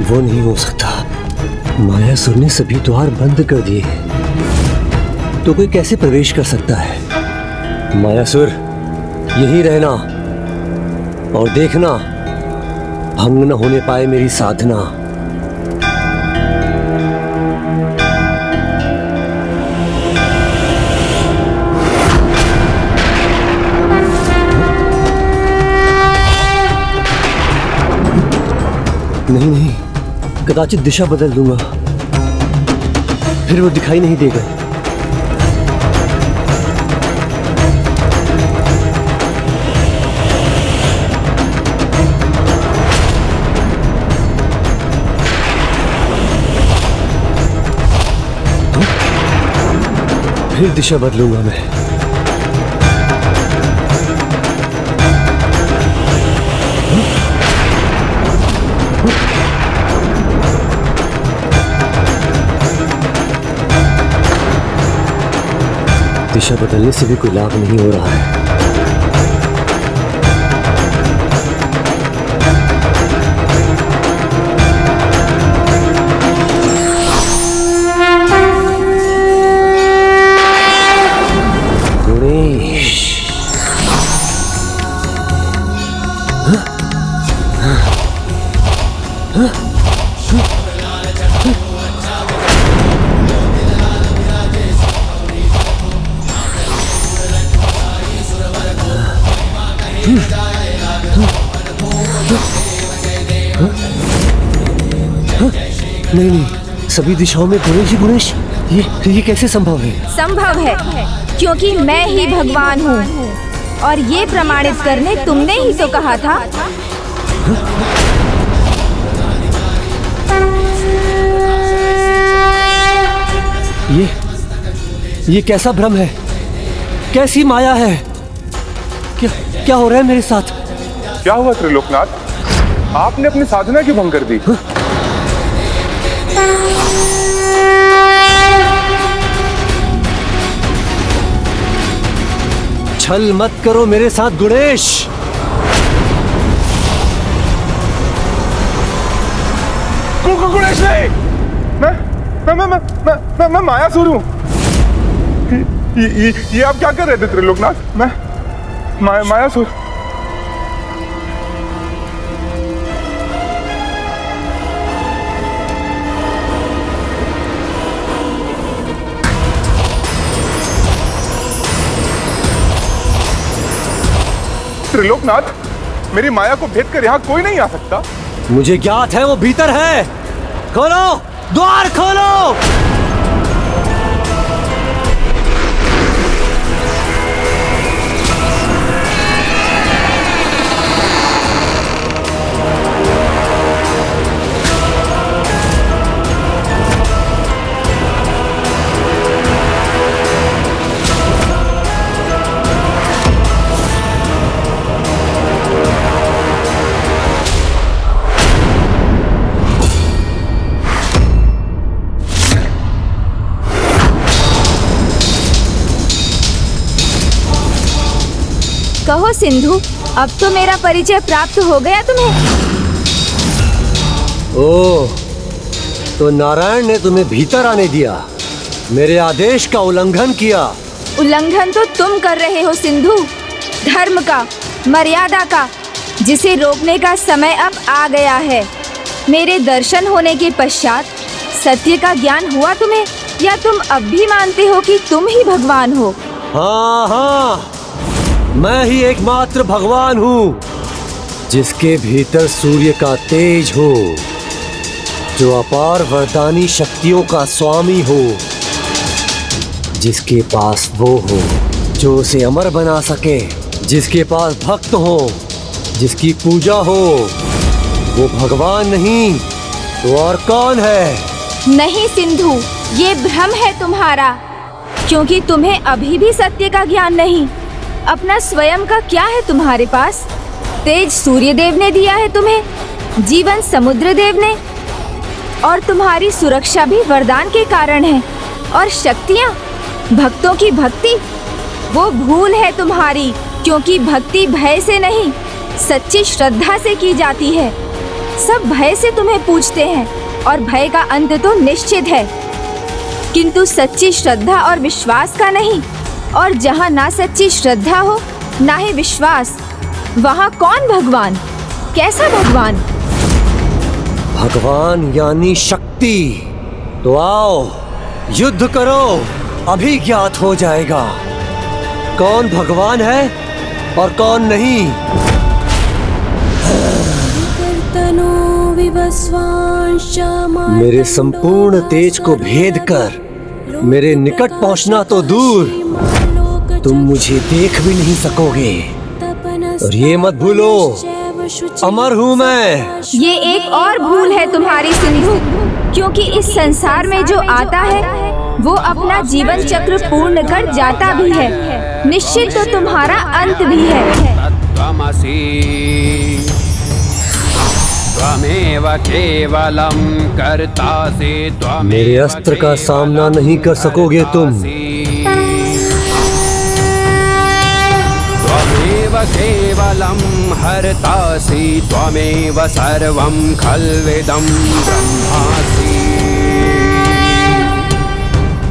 वो नहीं हो सकता। मायासुर ने सभी द्वार बंद कर दिए, तो कोई कैसे प्रवेश कर सकता है? मायासुर, यही रहना और देखना भंग न होने पाए मेरी साधना। नहीं नहीं, कदाचित दिशा बदल दूंगा, फिर वो दिखाई नहीं देगा। फिर दिशा बदलूंगा मैं। दिशा बदलने से भी कोई लाभ नहीं हो रहा है। नहीं नहीं, सभी दिशाओं में गणेश ही गणेश, ये कैसे संभव है? संभव है क्योंकि मैं ही भगवान हूँ, और ये प्रमाणित करने तुमने ही तो कहा था। ये कैसा भ्रम है? कैसी माया है? क्या हो रहा है मेरे साथ? क्या हुआ त्रिलोकनाथ? आपने अपनी साधना क्यों भंग कर दी? छल मत करो मेरे साथ गणेश। गणेश नहीं, मैं मायासुर हूं। ये आप क्या कर रहे थे त्रिलोकनाथ? मैं मायासुर। त्रिलोकनाथ, मेरी माया को भेद कर यहाँ कोई नहीं आ सकता। मुझे ज्ञात है वो भीतर है। खोलो, द्वार खोलो। कहो सिंधु, अब तो मेरा परिचय प्राप्त हो गया तुम्हें। ओह, तो नारायण ने तुम्हें भीतर आने दिया, मेरे आदेश का उल्लंघन किया। उल्लंघन तो तुम कर रहे हो सिंधु, धर्म का, मर्यादा का, जिसे रोकने का समय अब आ गया है। मेरे दर्शन होने के पश्चात सत्य का ज्ञान हुआ तुम्हें, या तुम अब भी मानते हो कि तुम ही भगवान हो? हाँ, मैं ही एकमात्र भगवान हूँ, जिसके भीतर सूर्य का तेज हो, जो अपार वरदानी शक्तियों का स्वामी हो, जिसके पास वो हो जो उसे अमर बना सके, जिसके पास भक्त हो, जिसकी पूजा हो। वो भगवान नहीं तो और कौन है? नहीं सिंधु, ये भ्रम है तुम्हारा, क्योंकि तुम्हें अभी भी सत्य का ज्ञान नहीं। अपना स्वयं का क्या है तुम्हारे पास? तेज सूर्य देव ने दिया है तुम्हें, जीवन समुद्र देव ने, और तुम्हारी सुरक्षा भी वरदान के कारण है। और शक्तियाँ, भक्तों की भक्ति, वो भूल है तुम्हारी, क्योंकि भक्ति भय से नहीं, सच्ची श्रद्धा से की जाती है। सब भय से तुम्हें पूजते हैं और भय का अंत तो निश्चित है, किंतु सच्ची श्रद्धा और विश्वास का नहीं। और जहाँ ना सच्ची श्रद्धा हो ना ही विश्वास, वहाँ कौन भगवान? कैसा भगवान? भगवान यानी शक्ति। तो आओ युद्ध करो, अभी ज्ञात हो जाएगा कौन भगवान है और कौन नहीं। मेरे संपूर्ण तेज को भेद कर मेरे निकट पहुंचना तो दूर, तुम मुझे देख भी नहीं सकोगे। और ये मत भूलो, अमर हूँ मैं। ये एक और भूल है तुम्हारी सिंधु, क्योंकि इस संसार में जो आता है वो अपना जीवन चक्र पूर्ण कर जाता भी है। निश्चित तो तुम्हारा अंत भी है। मेरे अस्त्र का सामना नहीं कर सकोगे तुम। केवलं हर्तासि त्वमेव सर्वं खल्विदं ब्रह्मासि।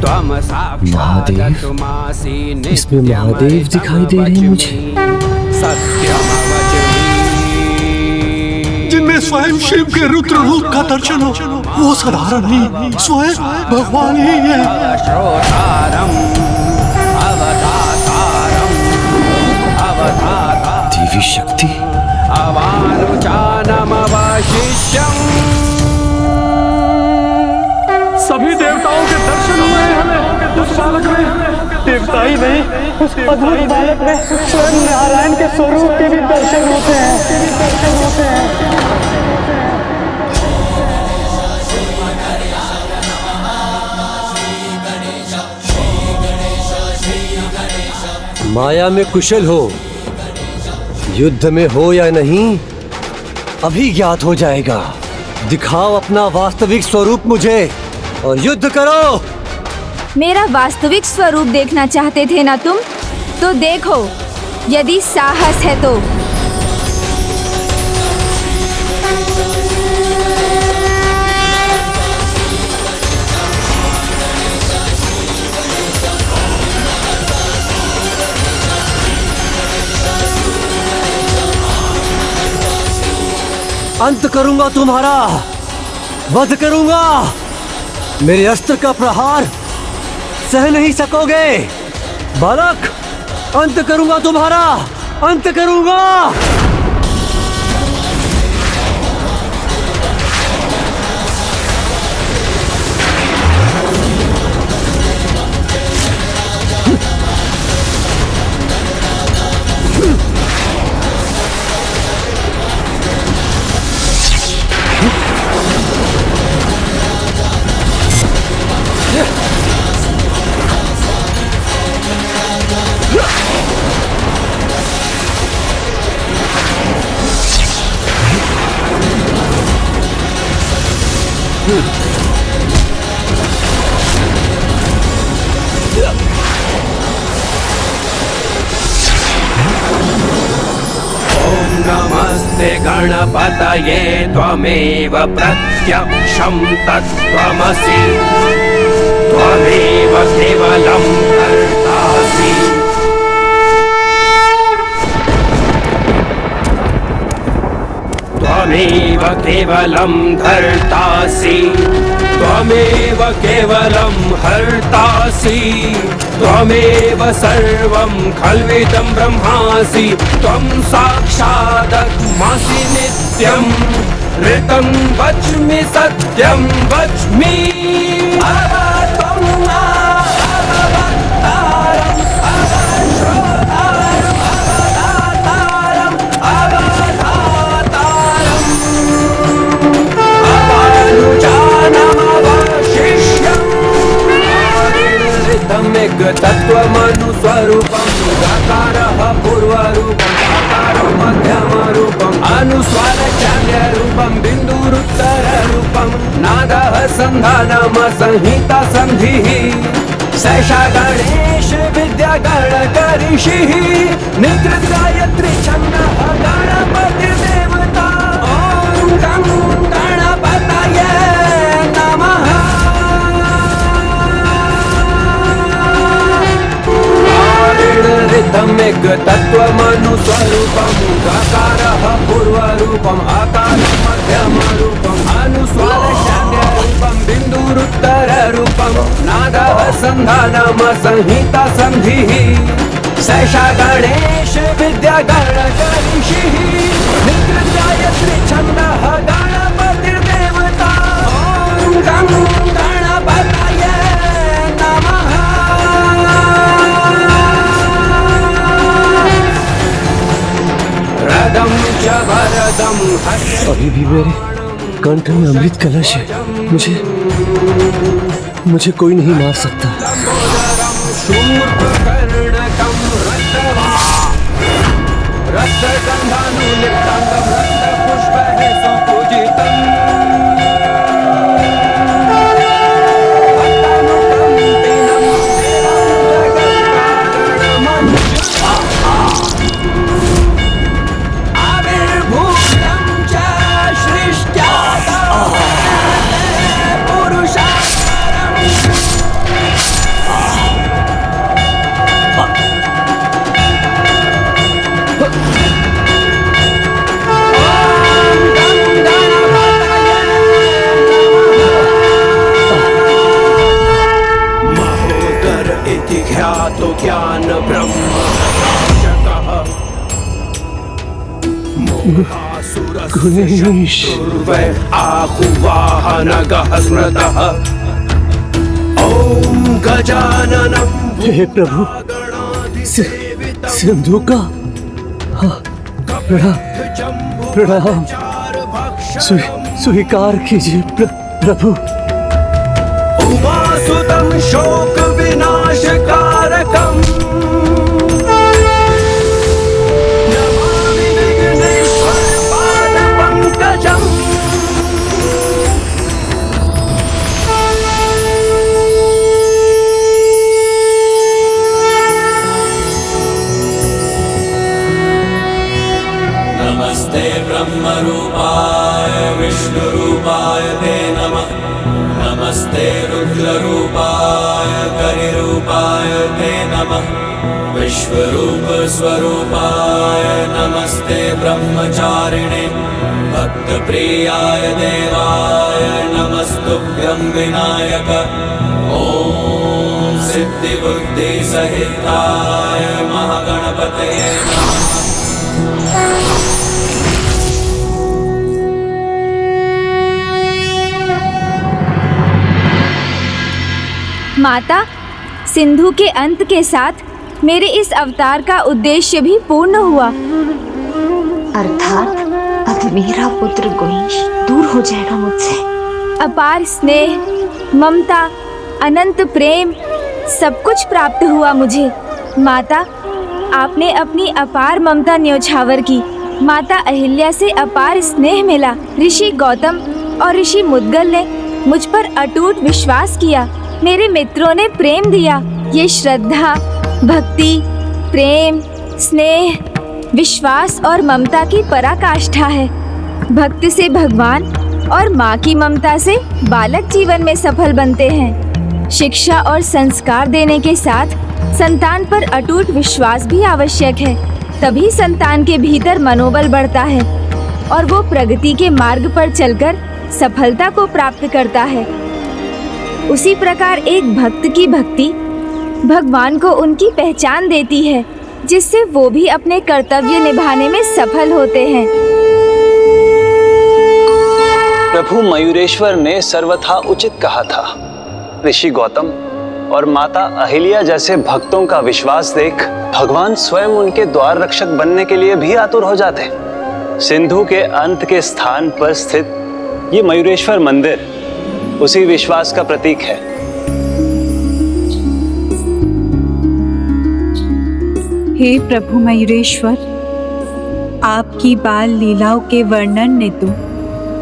त्वं साक्षादतुमासि इसमें महादेव दिखाई दे रहे हैं मुझे। सत्यमवचमि। जिनमें स्वयं शिव के रुद्र रूप का दर्शन हो, वो साधारण नहीं, स्वयं भगवान ही है। श्रोतारम् अवतातारम् देवी शक्ति। सभी देवताओं के दर्शन हुए हमें उस बालक में। देवता ही नहीं, उस अद्भुत बालक में स्वयं नारायण के स्वरूप के भी दर्शन होते हैं। माया में कुशल हो, युद्ध में हो या नहीं, अभी ज्ञात हो जाएगा। दिखाओ अपना वास्तविक स्वरूप मुझे और युद्ध करो। मेरा वास्तविक स्वरूप देखना चाहते थे ना तुम? तो देखो, यदि साहस है तो। अंत करूंगा तुम्हारा, वध करूंगा। मेरे अस्त्र का प्रहार सह नहीं सकोगे बालक। अंत करूंगा तुम्हारा, अंत करूंगा। नमस्ते गणपतये त्वमेव प्रत्यक्षं तत्त्वमसि। त्वमेव केवलं कर्तासि। त्वमेव केवलं धर्तासि। त्वमेव केवलं हर्तासि। त्वमेव सर्वं खल्विदं ब्रह्मासि। त्वं साक्षादत्मासि नित्यं। ऋतं वच्मि सत्यं वच्मि। अवत्वं मा अवतारम् अवश्रोतारम् अवतातारम् अवधातारम् अवानुजानमवशिष्यम्। ऋतमेक तत्त्वमनुस्वरूपं। गाकारः पूर्वरूपं गाकारं मध्यमरूपम् अनुस्वारचार्यरूपं बिन्दुरुत्तररूपं नादः सन्धानम संहिता सन्धिः। सैषा गणेश विद्या गणकऋषिः। निकृत गायत्री छन्दः गणपतिर्देवता। ॐ गं रूपम आकार मध्यम रूपम अनुस्वार शाम्य रूपम बिंदुरुत्तर रूपम नादः संधानम संहिता संधिः सैषा गणेश विद्या गणकऋषिः निकृत्यायत्री छन्दः गणपतिर्देवता ॐ गं गणपतये नमः। रदं च वरदं अभी भी मेरे कंठ में अमृत कलश है। मुझे कोई नहीं मार सकता। शूर्पकर्णकं रक्तगन्धानुलिप्तं रक्तपुष्पैः सुपूजितम् आविर्भूतं च सृष्ट्या ख्यातो ज्ञान ब्रह्म गणेश आहुवाहनगः स्मृतः ॐ गजाननं हे प्रभु, सिंधु का प्रणाम स्वीकार कीजिए प्रभु। उमासुतं शोक विनाशकारकम् नमामि विघ्नेश्वर पादपङ्कजम्। नमस्ते ब्रह्मरूपाय विष्णुरूपाय ते नमः। नमस्ते रुद्ररूपाय करिरूपाय ते नमः। विश्वरूप स्वरूपाय नमस्ते ब्रह्मचारिणे भक्तप्रियाय देवाय नमस्तुभ्यं विनायक। ॐ सिद्धिबुद्धिसहिताय महागणपतये नमः। माता, सिंधु के अंत के साथ मेरे इस अवतार का उद्देश्य भी पूर्ण हुआ। अर्थात अब मेरा पुत्र गोइंश दूर हो जाएगा मुझसे। अपार स्नेह, ममता, अनंत प्रेम सब कुछ प्राप्त हुआ मुझे। माता, आपने अपनी अपार ममता न्योछावर की। माता अहिल्या से अपार स्नेह मिला। ऋषि गौतम और ऋषि मुद्गल ने मुझ पर अटूट विश्वास किया। मेरे मित्रों ने प्रेम दिया। ये श्रद्धा, भक्ति, प्रेम, स्नेह, विश्वास और ममता की पराकाष्ठा है। भक्त से भगवान और माँ की ममता से बालक जीवन में सफल बनते हैं। शिक्षा और संस्कार देने के साथ संतान पर अटूट विश्वास भी आवश्यक है। तभी संतान के भीतर मनोबल बढ़ता है और वो प्रगति के मार्ग पर चलकर सफलता को प्राप्त करता है। उसी प्रकार एक भक्त की भक्ति भगवान को उनकी पहचान देती है, जिससे वो भी अपने कर्तव्य निभाने में सफल होते हैं। प्रभु मयूरेश्वर ने सर्वथा उचित कहा था। ऋषि गौतम और माता अहिल्या जैसे भक्तों का विश्वास देख भगवान स्वयं उनके द्वार रक्षक बनने के लिए भी आतुर हो जाते। सिंधु के अंत के स्थान पर स्थित ये मयूरेश्वर मंदिर उसी विश्वास का प्रतीक है। हे प्रभु मयूरेश्वर, आपकी बाल लीलाओं के वर्णन ने तो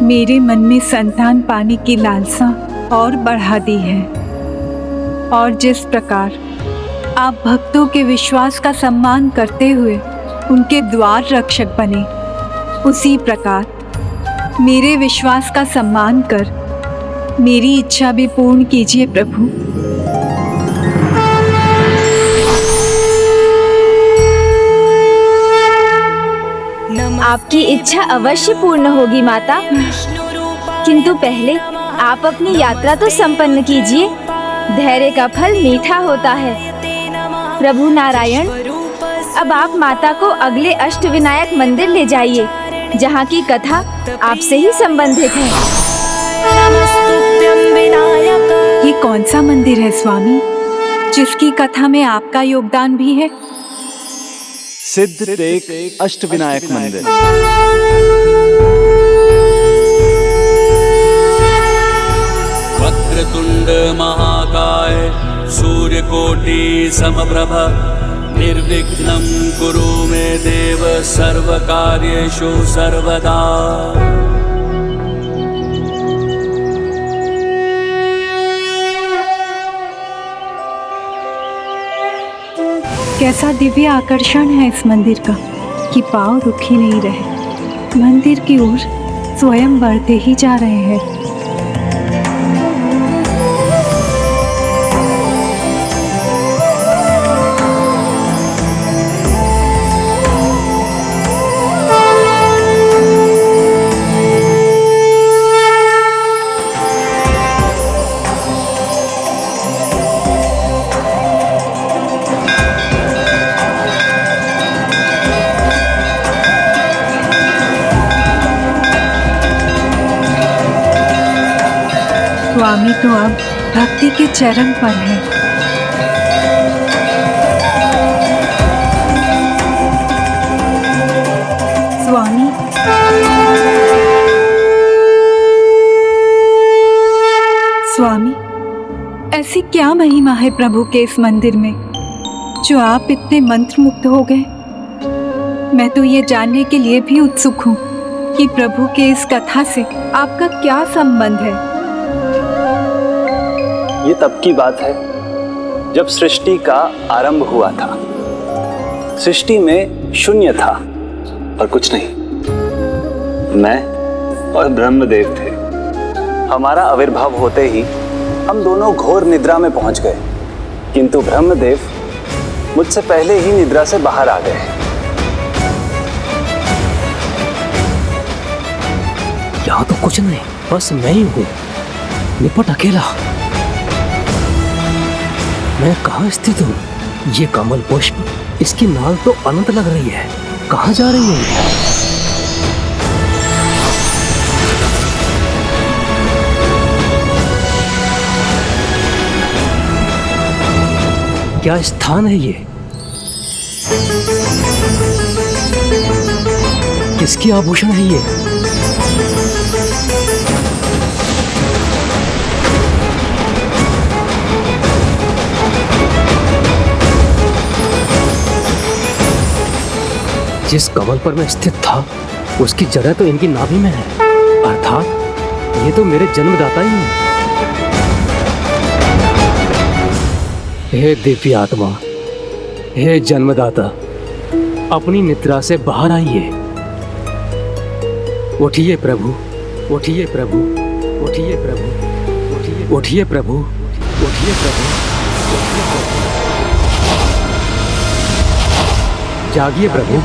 मेरे मन में संतान पाने की लालसा और बढ़ा दी है। और जिस प्रकार आप भक्तों के विश्वास का सम्मान करते हुए उनके द्वार रक्षक बने, उसी प्रकार मेरे विश्वास का सम्मान कर मेरी इच्छा भी पूर्ण कीजिए प्रभु। आपकी इच्छा अवश्य पूर्ण होगी माता, किंतु पहले आप अपनी यात्रा तो संपन्न कीजिए। धैर्य का फल मीठा होता है। प्रभु नारायण, अब आप माता को अगले अष्टविनायक मंदिर ले जाइए, जहाँ की कथा आपसे ही संबंधित है। ये कौन सा मंदिर है स्वामी, जिसकी कथा में आपका योगदान भी है? सिद्ध टेक अष्टविनायक मंदिर। वक्रतुंड महाकाय सूर्यकोटि समप्रभ निर्विघ्नं कुरु मे देव सर्वकार्येषु सर्वदा। कैसा दिव्य आकर्षण है इस मंदिर का कि पांव रुक ही नहीं रहे। मंदिर की ओर स्वयं बढ़ते ही जा रहे हैं। स्वामी तो अब भक्ति के चरण पर है। स्वामी, स्वामी, ऐसी क्या महिमा है प्रभु के इस मंदिर में जो आप इतने मंत्रमुग्ध हो गए? मैं तो ये जानने के लिए भी उत्सुक हूँ कि प्रभु के इस कथा से आपका क्या संबंध है। ये तब की बात है जब सृष्टि का आरंभ हुआ था। सृष्टि में शून्य था और कुछ नहीं। मैं और ब्रह्मदेव थे। हमारा आविर्भाव होते ही हम दोनों घोर निद्रा में पहुंच गए, किंतु ब्रह्मदेव मुझसे पहले ही निद्रा से बाहर आ गए। यहाँ तो कुछ नहीं, बस मैं ही हूँ, निपट अकेला। मैं कहाँ स्थित हूँ? ये कमल पुष्प, इसकी नाल तो अनंत लग रही है। कहाँ जा रही है? क्या स्थान है ये? किसकी आभूषण है ये? जिस कमल पर मैं स्थित था उसकी जड़ें तो इनकी नाभि में है, अर्थात ये तो मेरे जन्मदाता ही हैं। हे दिव्य आत्मा, हे जन्मदाता, अपनी निद्रा से बाहर आइए। उठिए प्रभु, उठिए प्रभु, उठिए प्रभु, उठिए प्रभु, उठिए प्रभु, जागिए प्रभु।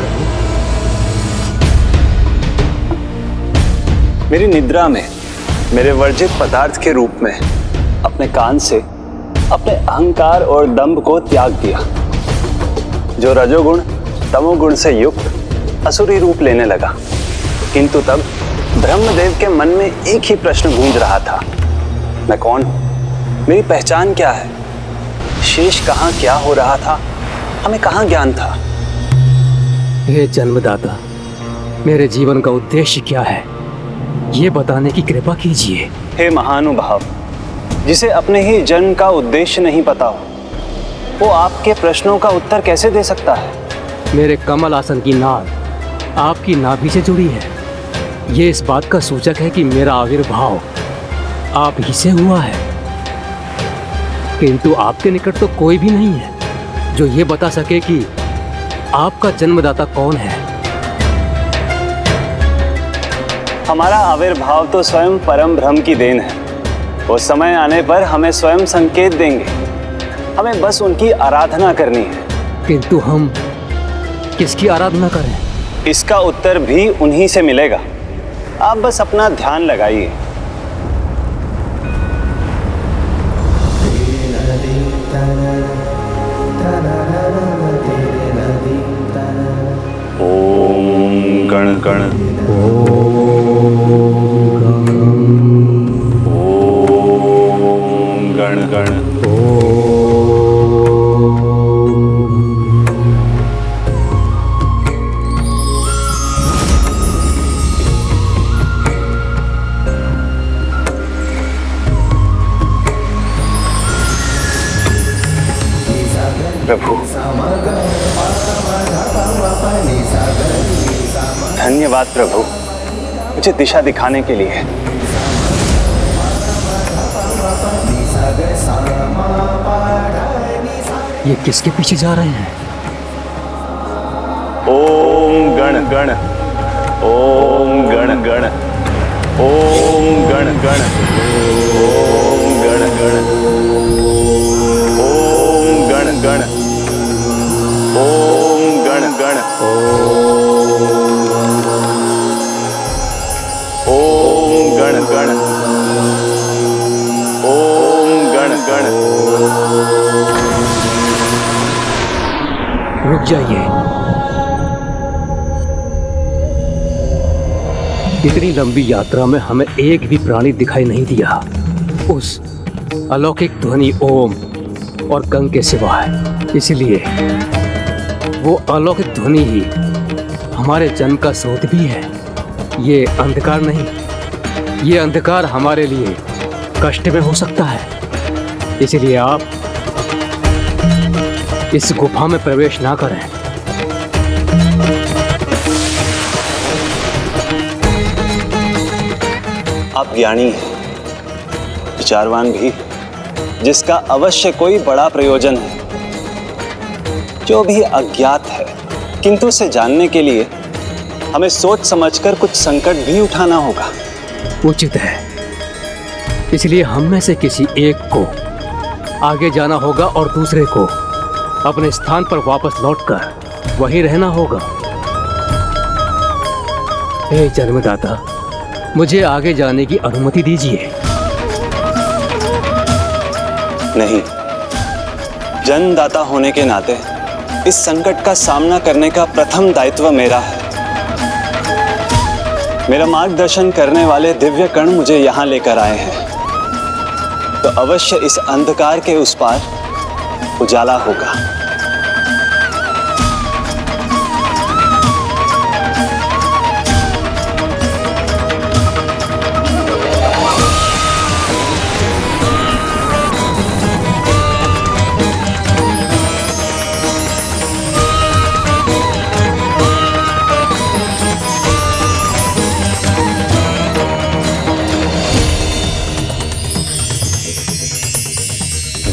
मेरी निद्रा में मेरे वर्जित पदार्थ के रूप में अपने कान से अपने अहंकार और दंभ को त्याग दिया, जो रजोगुण तमोगुण से युक्त असुरी रूप लेने लगा। किंतु तब ब्रह्मदेव के मन में एक ही प्रश्न गूंज रहा था, मैं कौन हूं? मेरी पहचान क्या है? शेष कहाँ क्या हो रहा था? हमें कहाँ ज्ञान था? हे जन्मदाता, मेरे जीवन का उद्देश्य क्या है, ये बताने की कृपा कीजिए। हे महानुभाव, जिसे अपने ही जन्म का उद्देश्य नहीं पता हो, वो आपके प्रश्नों का उत्तर कैसे दे सकता है? मेरे कमल आसन की नाल आपकी नाभि से जुड़ी है। ये इस बात का सूचक है कि मेरा आविर्भाव आप ही से हुआ है, किंतु आपके निकट तो कोई भी नहीं है जो ये बता सके कि आपका जन्मदाता कौन है। हमारा आविर्भाव तो स्वयं परम ब्रह्म की देन है। वो समय आने पर हमें स्वयं संकेत देंगे, हमें बस उनकी आराधना करनी है। किंतु हम किसकी आराधना करें? इसका उत्तर भी उन्हीं से मिलेगा। आप बस अपना ध्यान लगाइए। ओम गण गण ओम गण गण प्रभु, धन्यवाद प्रभु, मुझे दिशा दिखाने के लिए। ये किसके पीछे जा रहे हैं? ओम गण गण, ओम गण गण, ओम गण गण, ओम गण गण, ओम गण गण, ओम गण गण, ओम गण गण, ओम गण गण। रुक जाइए। इतनी लंबी यात्रा में हमें एक भी प्राणी दिखाई नहीं दिया उस अलौकिक ध्वनि ओम और गंग के सिवाय। इसलिए वो अलौकिक ध्वनि ही हमारे जन्म का स्रोत भी है। ये अंधकार नहीं, ये अंधकार हमारे लिए कष्ट में हो सकता है। इसलिए आप इस गुफा में प्रवेश ना करें। आप ज्ञानी हैं, विचारवान भी, जिसका अवश्य कोई बड़ा प्रयोजन है। जो भी अज्ञात है, किंतु उसे जानने के लिए हमें सोच समझकर कुछ संकट भी उठाना होगा। उचित है। इसलिए हम में से किसी एक को आगे जाना होगा और दूसरे को अपने स्थान पर वापस लौटकर वहीं रहना होगा। हे जन्मदाता, मुझे आगे जाने की अनुमति दीजिए। नहीं, जन्मदाता होने के नाते इस संकट का सामना करने का प्रथम दायित्व मेरा है। मेरा मार्गदर्शन करने वाले दिव्य कण मुझे यहाँ लेकर आए हैं, तो अवश्य इस अंधकार के उस पार उजाला होगा।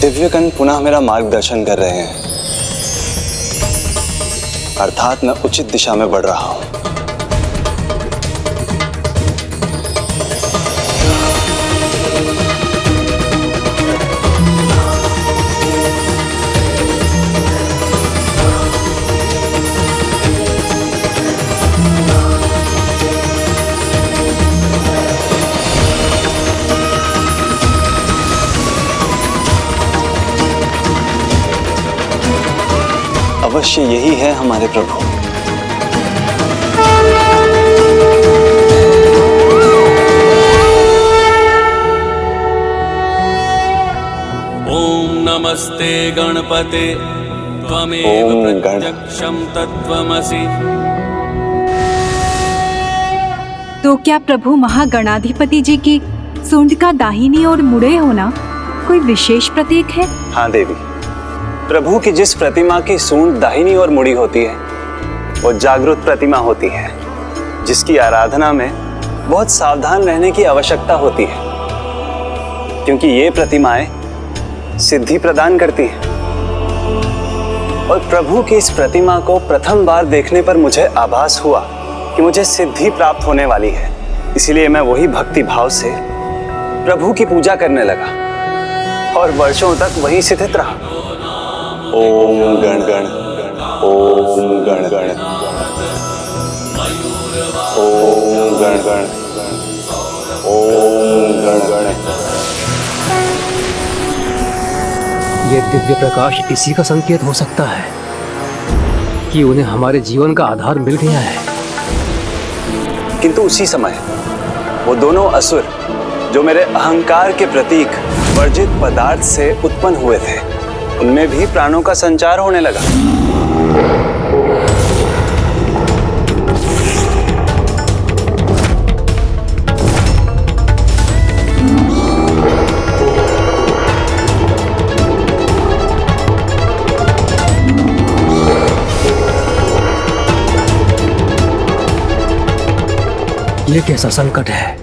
दिव्यकण पुनः मेरा मार्गदर्शन कर रहे हैं, अर्थात मैं उचित दिशा में बढ़ रहा हूं। अवश्य यही है हमारे प्रभु। ओम नमस्ते गणपते त्वमेव प्रत्यक्षं तत्त्वमसि। तो क्या प्रभु महागणाधिपति जी की सूंड का दाहिनी ओर मुड़े होना कोई विशेष प्रतीक है? हाँ देवी, प्रभु की जिस प्रतिमा की सूंड दाहिनी ओर मुड़ी होती है वो जागृत प्रतिमा होती है, जिसकी आराधना में बहुत सावधान रहने की आवश्यकता होती है, क्योंकि ये प्रतिमाएं सिद्धि प्रदान करती हैं। और प्रभु की इस प्रतिमा को प्रथम बार देखने पर मुझे आभास हुआ कि मुझे सिद्धि प्राप्त होने वाली है। इसीलिए मैं वही भक्ति भाव से प्रभु की पूजा करने लगा और वर्षों तक वहीं स्थित रहा। ओम गण गण, ओम गण गण, ओम गण गण ओम गण गण। ये दिव्य प्रकाश इसी का संकेत हो सकता है कि उन्हें हमारे जीवन का आधार मिल गया है। किंतु उसी समय वो दोनों असुर जो मेरे अहंकार के प्रतीक वर्जित पदार्थ से उत्पन्न हुए थे, उनमें भी प्राणों का संचार होने लगा। ये कैसा संकट है?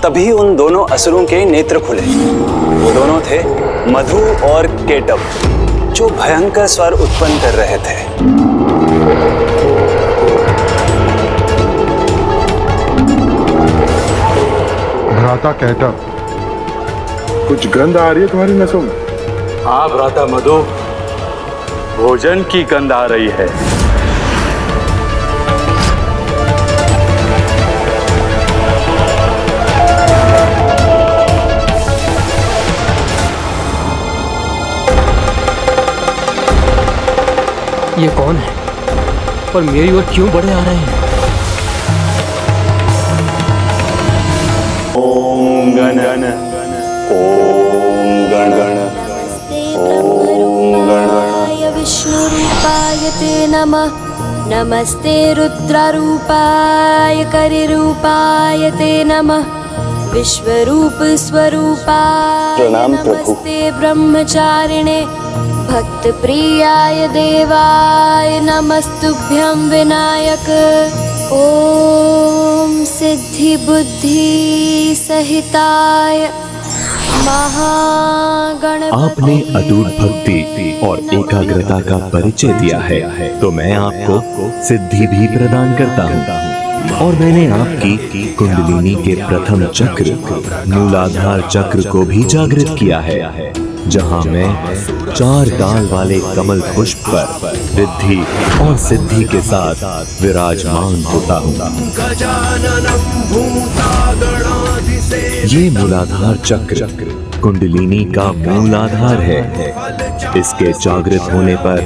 तभी उन दोनों असुरों के नेत्र खुले। वो दोनों थे मधु और केटव, जो भयंकर स्वर उत्पन्न कर रहे थे। भ्राता केटव, कुछ गंध आ रही है तुम्हारी नसों में? हाँ भ्राता मधु, भोजन की गंध आ रही है। ये कौन है और मेरी ओर क्यों बढ़े आ रहे हैं? ओम गण गण ओम गण गण ओम गण गण। विष्णुरूपाय ते नमः। नमस्ते रुद्ररूपाय करिरूपाय ते नमः। विश्वरूप स्वरूपाय प्रणाम प्रभु। नमस्ते ब्रह्मचारिणे भक्त प्रियाय देवाय नमस्तुभ्यं विनायक। ओम सिद्धि बुद्धि सहिताय महागणपति। आपने अटूट भक्ति और एकाग्रता का परिचय दिया है, तो मैं आपको सिद्धि भी प्रदान करता हूँ। और मैंने आपकी कुंडलिनी के प्रथम चक्र मूलाधार चक्र को भी जागृत किया है, जहाँ मैं 4 डाल वाले कमल पुष्प पर रिद्धि और सिद्धि के साथ विराजमान होता हूँ। ये मूलाधार चक्र कुंडलिनी का मूल आधार है। इसके जागृत होने पर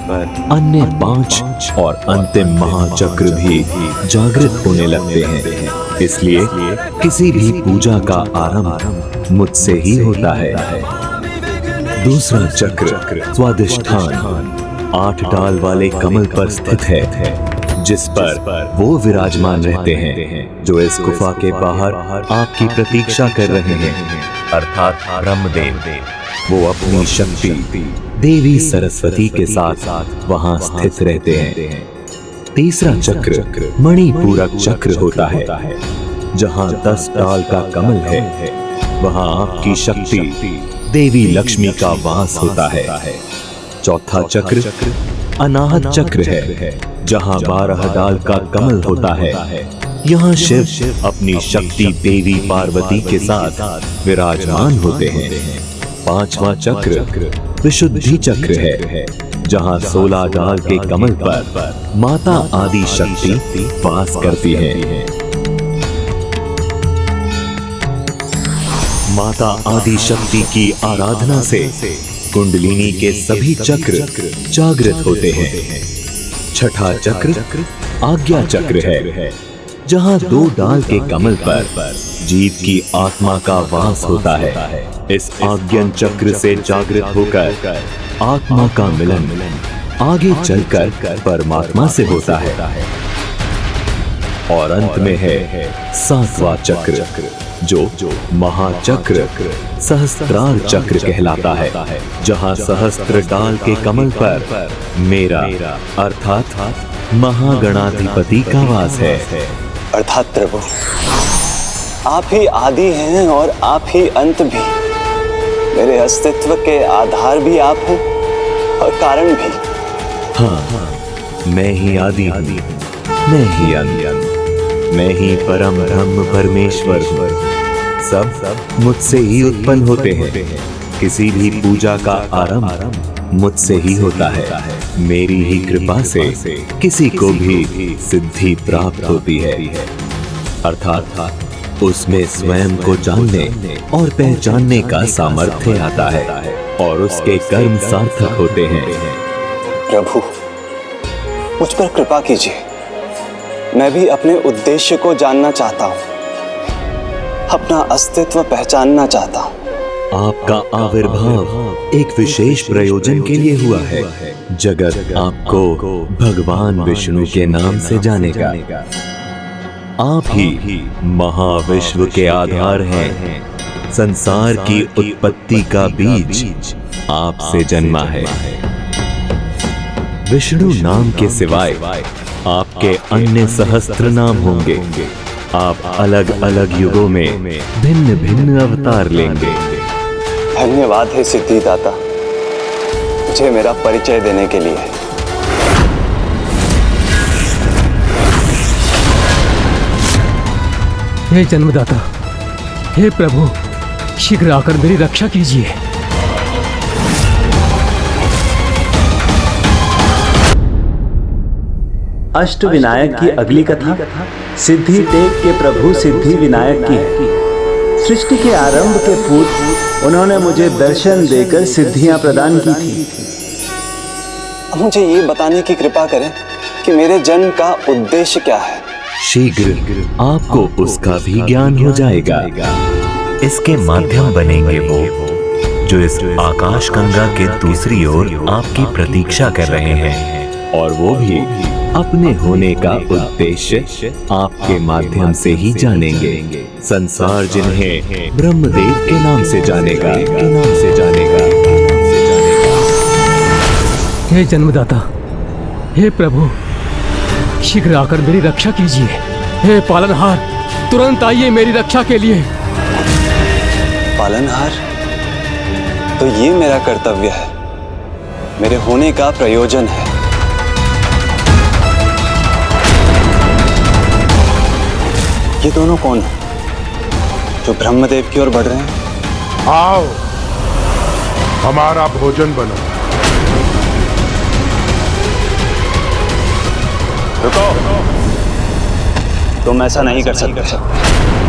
अन्य 5 और अंतिम महाचक्र भी जागृत होने लगते हैं। इसलिए किसी भी पूजा का आरंभ मुझसे ही होता है। दूसरा चक्र स्वादिष्ठान 8 डाल वाले कमल पर स्थित है, जिस पर वो विराजमान रहते हैं जो इस गुफा के बाहर आपकी प्रतीक्षा कर रहे हैं, अर्थात ब्रह्मदेव। वो अपनी शक्ति देवी सरस्वती के साथ वहां स्थित रहते हैं। तीसरा चक्र मणिपूरक चक्र होता है, जहां 10 डाल का कमल है। वहां आपकी शक्ति देवी लक्ष्मी का वास होता है। चौथा चक्र अनाहत चक्र है, जहां 12 डाल का कमल होता है। यहाँ शिव अपनी शक्ति देवी पार्वती के साथ विराजमान होते हैं। पांचवा चक्र विशुद्धि चक्र है, जहाँ 16 डाल के कमल पर माता आदि शक्ति वास करती है। माता आदि शक्ति की आराधना से कुंडलिनी के सभी चक्र जागृत होते हैं। छठा चक्र आज्ञा चक्र है, जहाँ 2 डाल के कमल पर जीव की आत्मा का वास होता है। इस आज्ञन चक्र से जागृत होकर आत्मा का मिलन आगे चलकर परमात्मा से होता है। और अंत में है 7वां चक्र, जो महाचक्र सहस्त्रार चक्र कहलाता है, जहाँ सहस्त्र डाल के कमल पर मेरा अर्थात महागणाधिपति का वास है। अर्थात प्रभु, आप ही आदि हैं और आप ही अंत भी। मेरे अस्तित्व के आधार भी आप हैं और कारण भी। हाँ, मैं ही आदि हूँ, मैं ही अंत, मैं ही परम ब्रह्म परमेश्वर हूँ। सब मुझसे ही उत्पन्न होते हैं। किसी भी पूजा का आरंभ मुझसे ही होता है। मेरी ही कृपा से किसी को भी सिद्धि प्राप्त होती है। अर्थात उसमें स्वयं को जानने और पहचानने का सामर्थ्य आता है और उसके कर्म सार्थक होते हैं। प्रभु, मुझ पर कृपा कीजिए। मैं भी अपने उद्देश्य को जानना चाहता हूँ, अपना अस्तित्व पहचानना चाहता हूँ। आपका आविर्भाव एक विशेष प्रयोजन के लिए हुआ है। जगत आपको भगवान विष्णु के नाम से जानेगा। आप ही महाविश्व के आधार हैं। संसार की उत्पत्ति का बीज आपसे जन्मा है। विष्णु नाम के सिवाय आपके अन्य सहस्त्र नाम होंगे। आप अलग अलग युगों में भिन्न भिन्न अवतार लेंगे। धन्यवाद है सिद्धिदाता, मुझे मेरा परिचय देने के लिए। हे जन्मदाता, हे प्रभु, शीघ्र आकर मेरी रक्षा कीजिए। अष्ट विनायक की अगली कथा सिद्धि टेक के प्रभु सिद्धि विनायक की है। सृष्टि के आरंभ के पूर्व उन्होंने मुझे दर्शन देकर सिद्धियां प्रदान की थी। मुझे ये बताने की कृपा करें कि मेरे जन्म का उद्देश्य क्या है। शीघ्र आपको उसका भी ज्ञान हो जाएगा। इसके माध्यम बनेंगे वो जो इस आकाश गंगा के दूसरी ओर आपकी प्रतीक्षा कर रहे हैं, और वो भी अपने होने का उद्देश्य आपके माध्यम से ही जानेंगे। संसार जिन्हें ब्रह्मदेव के नाम से जानेगा, हे जन्मदाता, हे प्रभु, शीघ्र आकर मेरी रक्षा कीजिए। हे पालनहार, तुरंत आइए मेरी रक्षा के लिए। पालनहार, तो ये मेरा कर्तव्य है, मेरे होने का प्रयोजन है। ये दोनों कौन हैं जो ब्रह्मदेव की ओर बढ़ रहे हैं? आओ, हमारा भोजन बनो। रुको, तुम ऐसा नहीं कर सकते।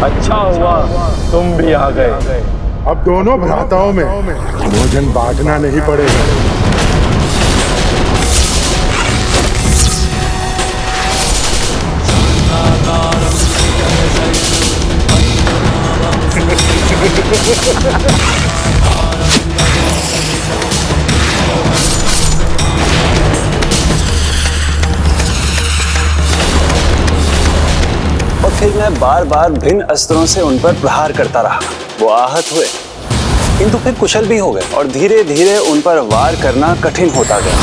अच्छा हुआ तुम भी आ गए। अब दोनों भ्राताओं में भोजन बांटना नहीं पड़ेगा। और फिर मैं बार बार भिन्न अस्त्रों से उन पर प्रहार करता रहा। वो आहत हुए, किंतु फिर कुशल भी हो गए और धीरे धीरे उन पर वार करना कठिन होता गया।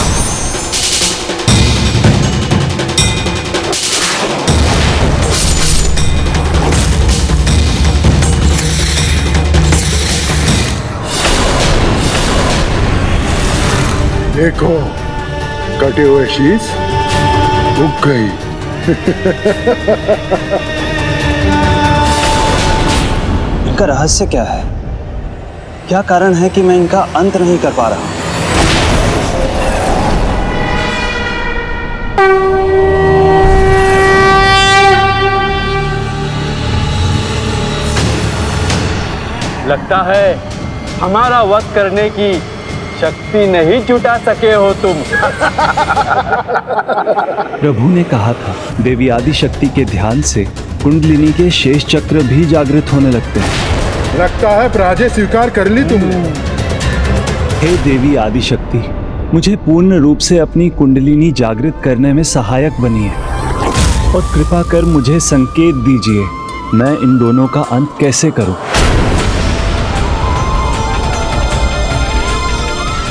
देखो, कटे हुए शीश उग गई। इनका रहस्य क्या है? क्या कारण है कि मैं इनका अंत नहीं कर पा रहा हूं? लगता है हमारा वध करने की शक्ति नहीं जुटा सके हो तुम। प्रभु ने कहा था, देवी आदिशक्ति के ध्यान से कुंडलिनी के शेष चक्र भी जागृत होने लगते हैं। लगता है पराजय स्वीकार कर ली तुमने। हे देवी आदिशक्ति, मुझे पूर्ण रूप से अपनी कुंडलिनी जागृत करने में सहायक बनिए और कृपा कर मुझे संकेत दीजिए, मैं इन दोनों का अंत कैसे करूं।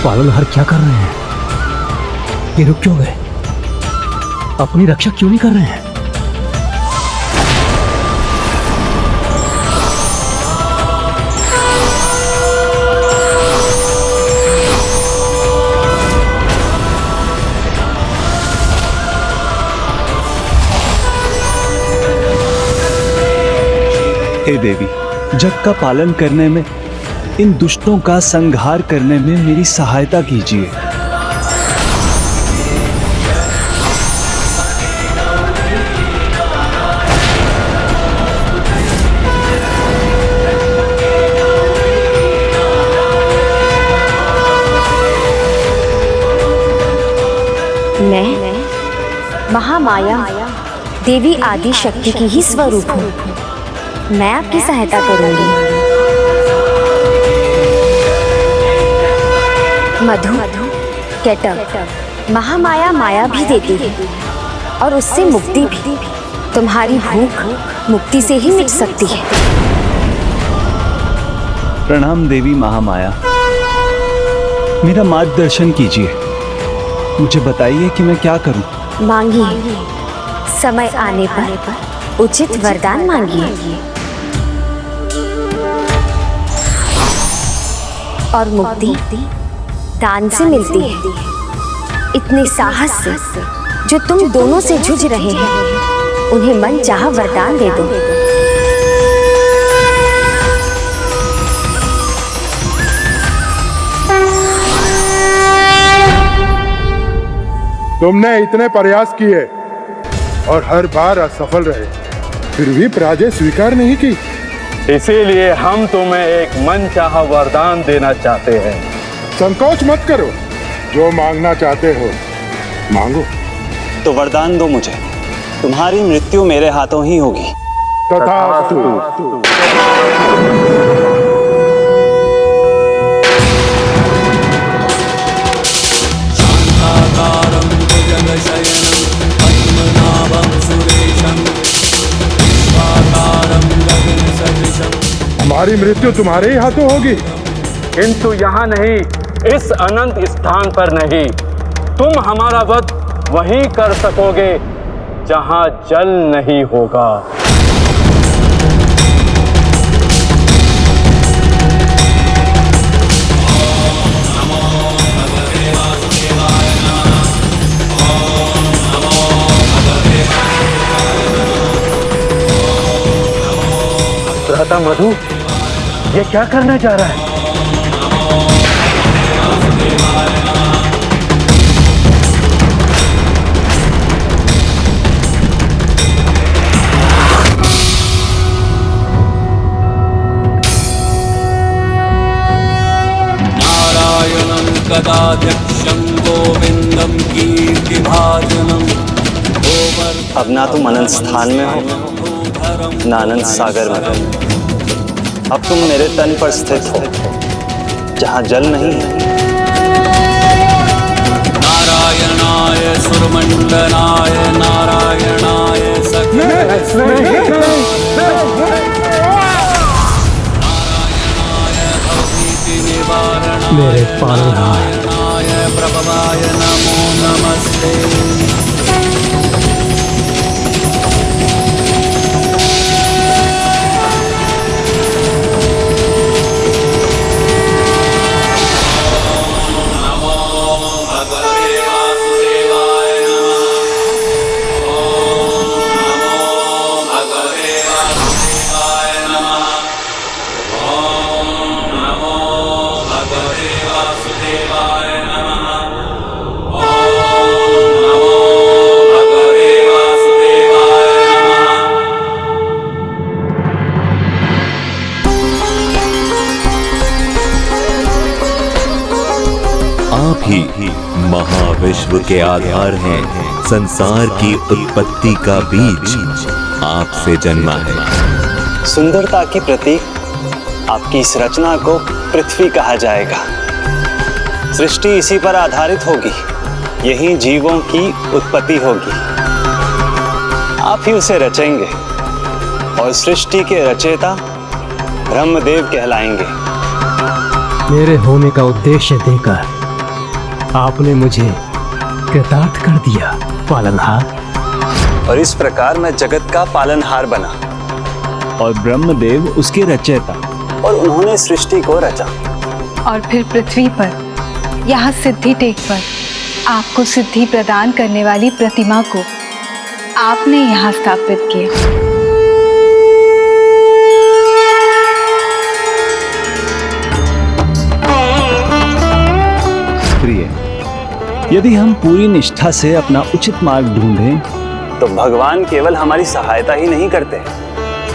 पालनहार क्या कर रहे हैं? ये रुक क्यों गए? अपनी रक्षा क्यों नहीं कर रहे हैं? हे देवी, जग का पालन करने में, इन दुष्टों का संहार करने में मेरी सहायता कीजिए। महामाया देवी आदि शक्ति की ही स्वरूप हूँ। मैं आपकी सहायता करूंगी। मधु, केटक, महामाया माया भी देती है और उससे मुक्ति भी। तुम्हारी भूख मुक्ति से ही मिट सकती है। प्रणाम देवी महामाया, मेरा मार्गदर्शन कीजिए। मुझे बताइए कि मैं क्या करूं। मांगिए, समय आने पर उचित वरदान मांगिए और मुक्ति दान से मिलती है। इतने साहस से जो तुम दोनों से जूझ रहे हैं, उन्हें मन चाहा वरदान दे दो। तुमने इतने प्रयास किए और हर बार असफल रहे, फिर भी पराजय स्वीकार नहीं की। इसीलिए हम तुम्हें एक मनचाहा वरदान देना चाहते हैं। संकोच मत करो, जो मांगना चाहते हो मांगो। तो वरदान दो मुझे, तुम्हारी मृत्यु मेरे हाथों ही होगी। तथास्तु। हमारी मृत्यु तुम्हारे ही हाथों होगी। किंतु यहाँ नहीं, इस अनंत स्थान पर नहीं। तुम हमारा वध वहीं कर सकोगे जहाँ जल नहीं होगा। भ्राता मधु, ये क्या करने जा रहा है? गदाध्यक्षं गोविंदं कीर्तिभाजनम्। अब ना तुम अनंत स्थान में हो, ना अनंत सागर में। अब तुम मेरे तन पर स्थित हो, जहाँ जल नहीं है। नारायणाय सुरमंडनाय नारायणाय मेरे पालनहार प्रभवाय नमो नमस्ते। आप ही महाविश्व के आधार हैं। संसार की उत्पत्ति का बीज आपसे जन्मा है। सुंदरता की प्रतीक आपकी इस रचना को पृथ्वी कहा जाएगा। सृष्टि इसी पर आधारित होगी, यही जीवों की उत्पत्ति होगी। आप ही उसे रचेंगे और सृष्टि के रचयिता ब्रह्मदेव कहलाएंगे। मेरे होने का उद्देश्य देकर आपने मुझे कृतार्थ कर दिया पालनहार। और इस प्रकार मैं जगत का पालनहार बना और ब्रह्मदेव उसके रचयिता। और उन्होंने सृष्टि को रचा। और फिर पृथ्वी पर, यहाँ सिद्धि टेक पर आपको सिद्धि प्रदान करने वाली प्रतिमा को आपने यहाँ स्थापित किया। यदि हम पूरी निष्ठा से अपना उचित मार्ग ढूंढें, तो भगवान केवल हमारी सहायता ही नहीं करते,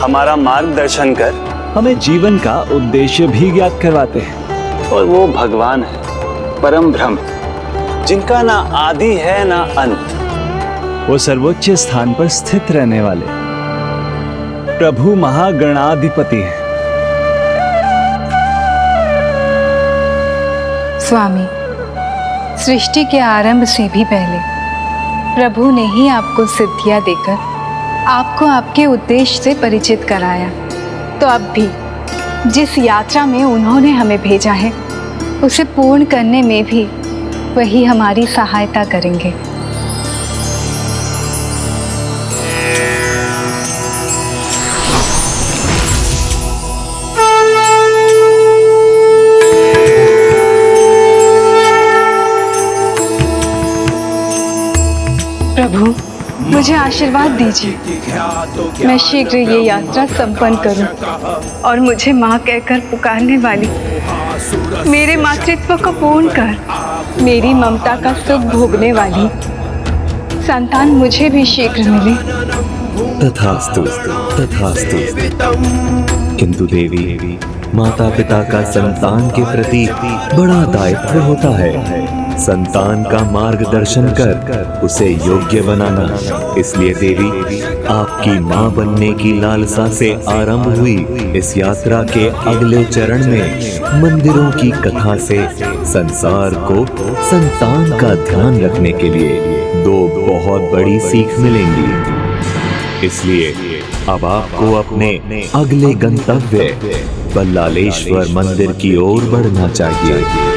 हमारा मार्गदर्शन कर हमें जीवन का उद्देश्य भी ज्ञात करवाते हैं। और वो भगवान है परम ब्रह्म, जिनका ना आदि है ना अंत, वो सर्वोच्च स्थान पर स्थित रहने वाले प्रभु महागणाधिपति हैं। स्वामी, सृष्टि के आरंभ से भी पहले प्रभु ने ही आपको सिद्धियां देकर आपको आपके उद्देश्य से परिचित कराया। तो अब भी जिस यात्रा में उन्होंने हमें भेजा है उसे पूर्ण करने में भी वही हमारी सहायता करेंगे। प्रभु, मुझे आशीर्वाद दीजिए। मैं शीघ्र ये यात्रा संपन्न करूं और मुझे माँ कहकर पुकारने वाली मेरे मातृत्व को पूर्ण कर मेरी ममता का सुख भोगने वाली संतान मुझे भी शीघ्र मिले। तथास्तु तथास्तु। किंतु देवी, माता पिता का संतान के प्रति बड़ा दायित्व होता है। संतान का मार्गदर्शन कर उसे योग्य बनाना। इसलिए देवी, आपकी माँ बनने की लालसा से आरंभ हुई इस यात्रा के अगले चरण में मंदिरों की कथा से संसार को संतान का ध्यान रखने के लिए दो बहुत बड़ी सीख मिलेंगी। इसलिए अब आपको अपने अगले गंतव्य बल्लालेश्वर मंदिर की ओर बढ़ना चाहिए।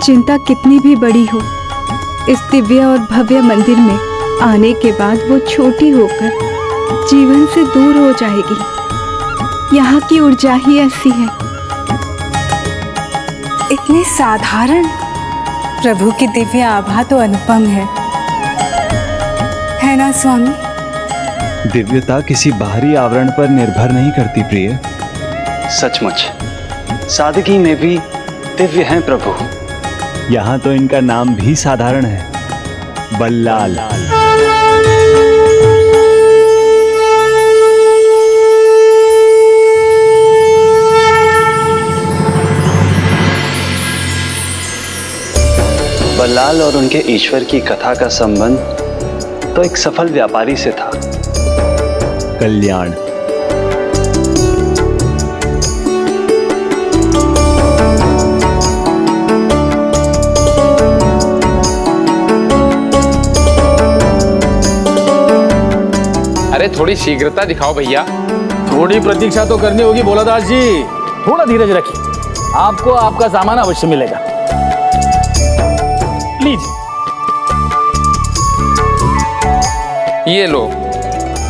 चिंता कितनी भी बड़ी हो, इस दिव्य और भव्य मंदिर में आने के बाद वो छोटी होकर जीवन से दूर हो जाएगी। यहाँ की ऊर्जा ही ऐसी है। इतने साधारण प्रभु की दिव्य आभा तो अनुपम है ना स्वामी? दिव्यता किसी बाहरी आवरण पर निर्भर नहीं करती प्रिय। सचमुच सादगी में भी दिव्य हैं प्रभु। यहाँ तो इनका नाम भी साधारण है, बल्लाल। बल्लाल और उनके ईश्वर की कथा का संबंध तो एक सफल व्यापारी से था। कल्याण। अरे थोड़ी शीघ्रता दिखाओ भैया। थोड़ी प्रतीक्षा तो करनी होगी भोलादास जी, थोड़ा धीरज रखिए, आपको आपका सामान अवश्य मिलेगा। लीजिए। ये लो,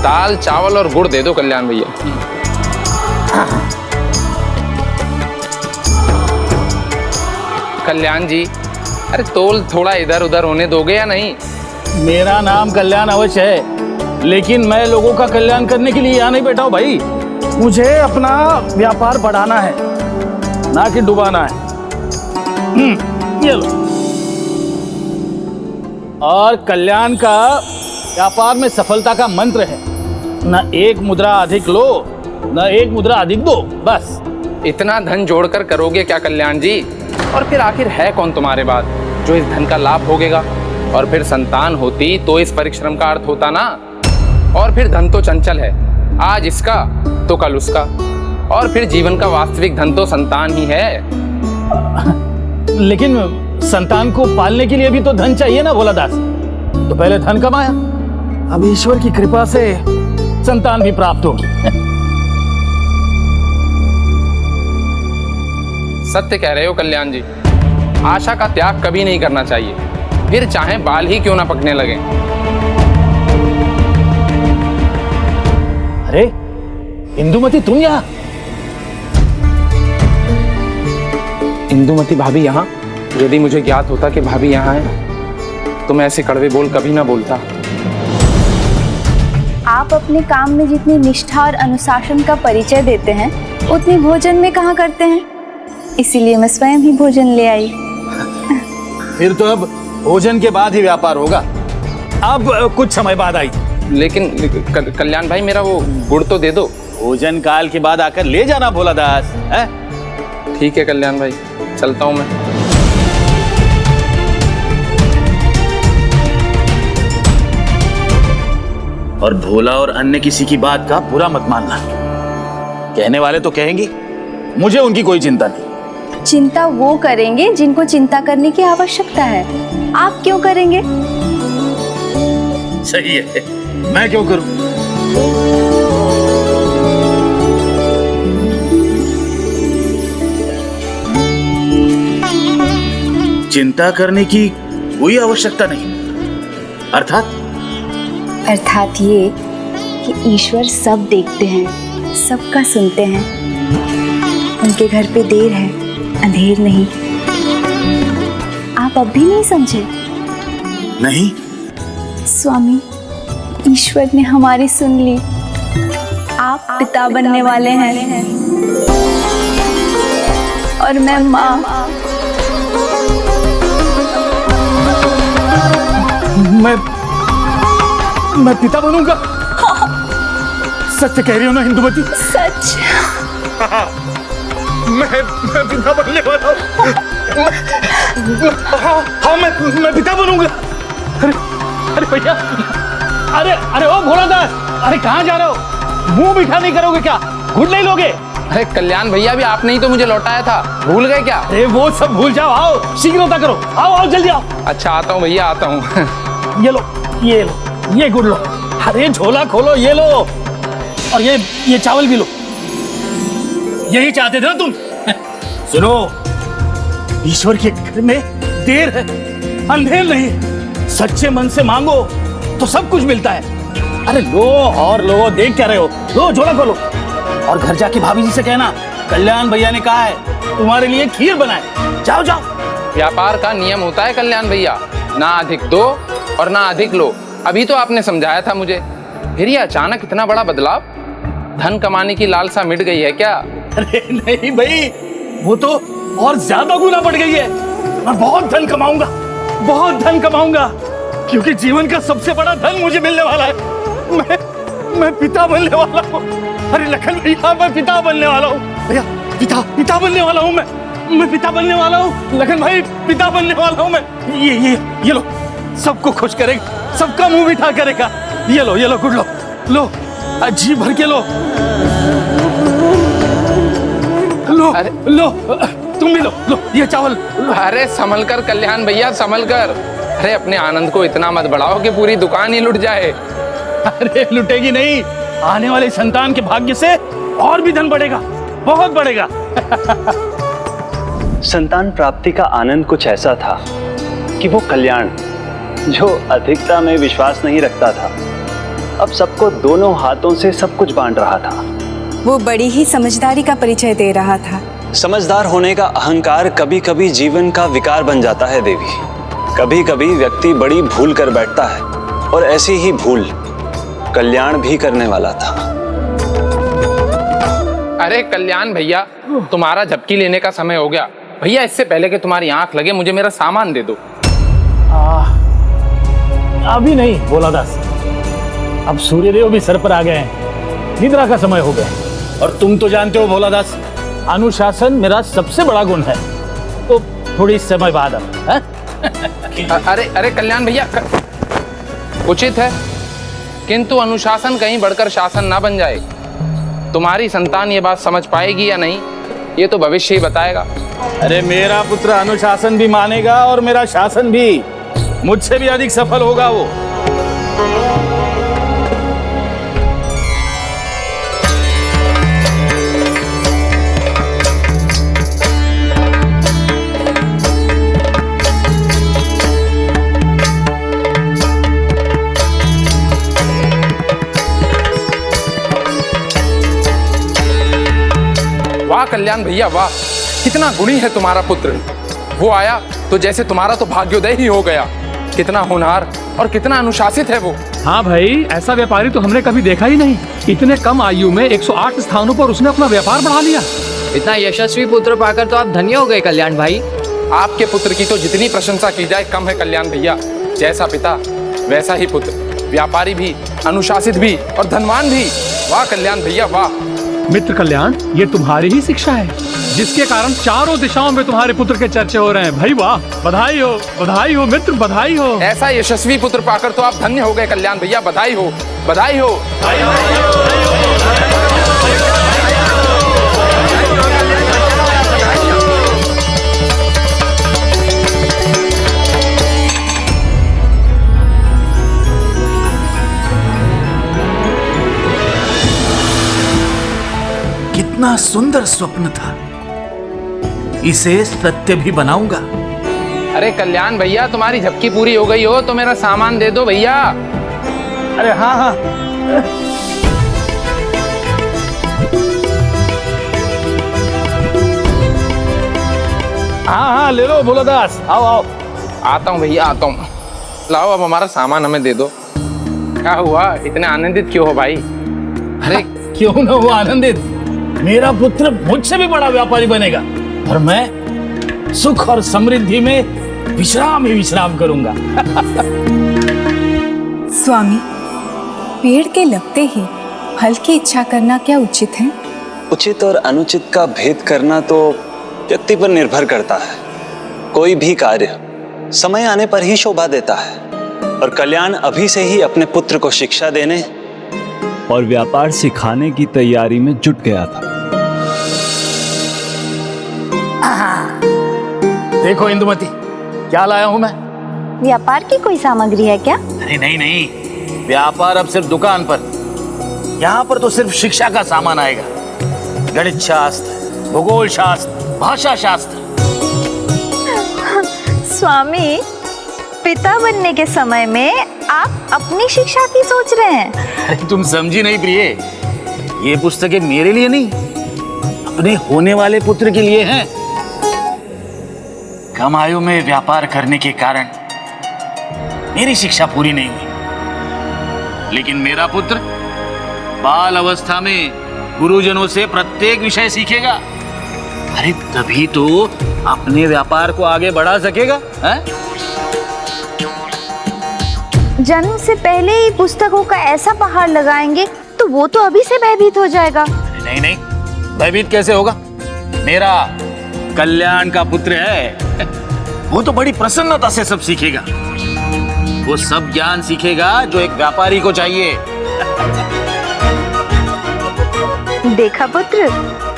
दाल चावल और गुड़ दे दो कल्याण भैया। कल्याण जी, अरे तोल थोड़ा इधर उधर होने दोगे या नहीं? मेरा नाम कल्याण अवश्य है, लेकिन मैं लोगों का कल्याण करने के लिए यहाँ नहीं बैठा हूँ भाई। मुझे अपना व्यापार बढ़ाना है, ना कि डुबाना है। ये लो। और कल्याण का व्यापार में सफलता का मंत्र है, न एक मुद्रा अधिक लो, न एक मुद्रा अधिक दो, बस। इतना धन जोड़कर करोगे क्या कल्याण जी? और फिर आखिर है कौन तुम्हारे बाद जो इस धन का लाभ भोगेगा? और फिर संतान होती तो इस परिश्रम का अर्थ होता ना। और फिर धन तो चंचल है, आज इसका तो कल उसका। और फिर जीवन का वास्तविक धन तो संतान ही है। लेकिन संतान को पालने के लिए भी तो धन चाहिए ना भोलादास। तो पहले धन कमाया, अब ईश्वर की कृपा से संतान भी प्राप्त होगी। सत्य कह रहे हो कल्याण जी। आशा का त्याग कभी नहीं करना चाहिए, फिर चाहे बाल ही क्यों ना पकने लगे। अरे इंदुमती, तुम यहाँ? इंदुमती भाभी यहाँ? यदि मुझे ज्ञात होता कि भाभी यहाँ है तो मैं ऐसे कड़वे बोल कभी ना बोलता। आप अपने काम में जितनी निष्ठा और अनुशासन का परिचय देते हैं उतनी भोजन में कहाँ करते हैं, इसीलिए मैं स्वयं ही भोजन ले आई। फिर तो अब भोजन के बाद ही व्यापार होगा। अब कुछ समय बाद आई। लेकिन कल्याण भाई मेरा वो गुड़ तो दे दो। भोजन काल के बाद आकर ले जाना भोला दास है? ठीक है कल्याण भाई, चलता हूँ मैं। और भोला और अन्य किसी की बात का बुरा मत मानना। कहने वाले तो कहेंगे, मुझे उनकी कोई चिंता नहीं। चिंता वो करेंगे जिनको चिंता करने की आवश्यकता है, आप क्यों करेंगे? सही है, मैं क्यों करूं? चिंता करने की कोई आवश्यकता नहीं। अर्थात ये कि ईश्वर सब देखते हैं, सबका सुनते हैं। उनके घर पे देर है, अंधेर नहीं। आप अब भी नहीं समझे? नहीं। स्वामी, ईश्वर ने हमारी सुन ली। आप पिता बनने वाले हैं और मैं माँ। मैं पिता बनूंगा? सच कह रही हो ना इंदुमती? सच। मैं पिता बनने वाला हूँ। हाँ, मैं पिता बनूंगा। अरे भैया, अरे ओ भोला दास, अरे कहाँ जा रहे हो? मुंह मीठा नहीं करोगे क्या? गुड़ नहीं लोगे? अरे कल्याण भैया भी आपने ही तो मुझे लौटाया था, भूल गए क्या? अरे वो सब भूल जाओ, आओ शीघ्रता करो, आओ जल्दी आओ। अच्छा आता हूँ भैया, आता हूँ। ये गुड़ लो। अरे झोला खोलो, ये लो। और ये चावल भी लो। यही चाहते थे ना तुम? सुनो, ईश्वर के घर में देर है, अंधेर नहीं है। सच्चे मन से मांगो तो सब कुछ मिलता है। अरे लो और लो, देख क्या रहे हो? लो झोला खोलो और घर जाके भाभी जी से कहना कल्याण भैया ने कहा है तुम्हारे लिए खीर बनाए। जाओ जाओ। व्यापार का नियम होता है कल्याण भैया, ना अधिक दो और ना अधिक लो। अभी तो आपने समझाया था मुझे, फिर ये अचानक इतना बड़ा बदलाव? धन कमाने की लालसा मिट गई है क्या? अरे नहीं भाई, वो तो और ज्यादा गुना बढ़ गई है। मैं बहुत धन कमाऊंगा, बहुत धन कमाऊंगा, क्योंकि जीवन का सबसे बड़ा धन मुझे मिलने वाला है। मैं पिता बनने वाला हूँ। अरे लखन भैया, मैं पिता बनने वाला हूँ। भैया पिता बनने वाला हूँ। मैं पिता बनने वाला हूँ। लखन भाई, पिता बनने वाला हूँ मैं। ये लो, सबको खुश करेगा, सबका मुंह मीठा करेगा। ये लो गुड़ लो, जी भर के लो। लो तुम भी लो, ये चावल। अरे संभल कर कल्याण भैया, संभल कर। अरे अपने आनंद को इतना मत बढ़ाओ कि पूरी दुकान ही लुट जाए। अरे लुटेगी नहीं, आने वाले संतान के भाग्य से और भी धन बढ़ेगा, बहुत बढ़ेगा। संतान प्राप्ति का आनंद कुछ ऐसा था कि वो कल्याण, जो अधिकता में विश्वास नहीं रखता था, अब सबको दोनों हाथों से सब कुछ बांट रहा था। वो बड़ी ही समझदारी का परिचय दे रहा था। समझदार होने का अहंकार कभी कभी जीवन का विकार बन जाता है देवी। कभी कभी व्यक्ति बड़ी भूल कर बैठता है, और ऐसी ही भूल कल्याण भी करने वाला था। अरे कल्याण भैया, तुम्हारा झपकी लेने का समय हो गया। भैया इससे पहले कि तुम्हारी आंख लगे, मुझे मेरा सामान दे दो। अभी नहीं भोला दास, अब सूर्यदेव भी सर पर आ गए हैं, निद्रा का समय हो गया। और तुम तो जानते हो भोला दास, अनुशासन मेरा सबसे बड़ा गुण है। तो थोड़ी समय बाद अरे कल्याण भैया, उचित है, किंतु अनुशासन कहीं बढ़कर शासन ना बन जाए। तुम्हारी संतान ये बात समझ पाएगी या नहीं, ये तो भविष्य ही बताएगा। अरे मेरा पुत्र अनुशासन भी मानेगा और मेरा शासन भी, मुझसे भी अधिक सफल होगा वो। वाह कल्याण भैया वाह, कितना गुणी है तुम्हारा पुत्र। वो आया तो जैसे तुम्हारा तो भाग्योदय ही हो गया। कितना होनहार और कितना अनुशासित है वो। हाँ भाई, ऐसा व्यापारी तो हमने कभी देखा ही नहीं। इतने कम आयु में 108 स्थानों पर उसने अपना व्यापार बढ़ा लिया। इतना यशस्वी पुत्र पाकर तो आप धन्य हो गए कल्याण भाई। आपके पुत्र की तो जितनी प्रशंसा की जाए कम है कल्याण भैया। जैसा पिता वैसा ही पुत्र, व्यापारी भी, अनुशासित भी और धनवान भी। वाह कल्याण भैया वाह। मित्र कल्याण, ये तुम्हारी ही शिक्षा है जिसके कारण चारों दिशाओं में तुम्हारे पुत्र के चर्चे हो रहे हैं। भाई वाह, बधाई हो मित्र, बधाई हो। ऐसा यशस्वी पुत्र पाकर तो आप धन्य हो गए कल्याण भैया। बधाई हो, बधाई हो। कितना सुंदर स्वप्न था, इसे सत्य भी बनाऊंगा। अरे कल्याण भैया, तुम्हारी झपकी पूरी हो गई हो तो मेरा सामान दे दो भैया। अरे हाँ हाँ, हाँ ले लो भोलादास, आओ आओ। आता हूँ भैया, आता हूँ। लाओ अब हमारा सामान हमें दे दो। क्या हुआ, इतने आनंदित क्यों हो भाई? अरे क्यों ना हो आनंदित, मेरा पुत्र मुझसे भी बड़ा व्यापारी बनेगा और मैं सुख और समृद्धि में विश्राम ही विश्राम करूंगा। स्वामी, पेड़ के लगते ही फल की इच्छा करना क्या उचित है? उचित और अनुचित का भेद करना तो व्यक्ति पर निर्भर करता है। कोई भी कार्य समय आने पर ही शोभा देता है और कल्याण अभी से ही अपने पुत्र को शिक्षा देने और व्यापार सिखाने की तैयारी में जुट गया था। देखो इंदुमती, क्या लाया हूं मैं। व्यापार की कोई सामग्री है क्या? अरे नहीं नहीं, व्यापार अब सिर्फ दुकान पर। यहाँ पर तो सिर्फ शिक्षा का सामान आएगा। गणित शास्त्र, भूगोल शास्त्र, भाषा शास्त्र। स्वामी, पिता बनने के समय में आप अपनी शिक्षा की सोच रहे हैं? अरे तुम समझी नहीं प्रिय, ये पुस्तकें मेरे लिए नहीं, अपने होने वाले पुत्र के लिए हैं। कम आयु में व्यापार करने के कारण मेरी शिक्षा पूरी नहीं हुई, लेकिन मेरा पुत्र बाल अवस्था में गुरुजनों से प्रत्येक विषय सीखेगा। अरे तभी तो अपने व्यापार को आगे बढ़ा सकेगा। जन्म से पहले ही पुस्तकों का ऐसा पहाड़ लगाएंगे तो वो तो अभी से भयभीत हो जाएगा। नहीं नहीं, भयभीत कैसे होगा? मेरा कल्याण का पुत्र है, वो तो बड़ी प्रसन्नता से सब सीखेगा। वो सब ज्ञान सीखेगा जो एक व्यापारी को चाहिए। देखा पुत्र,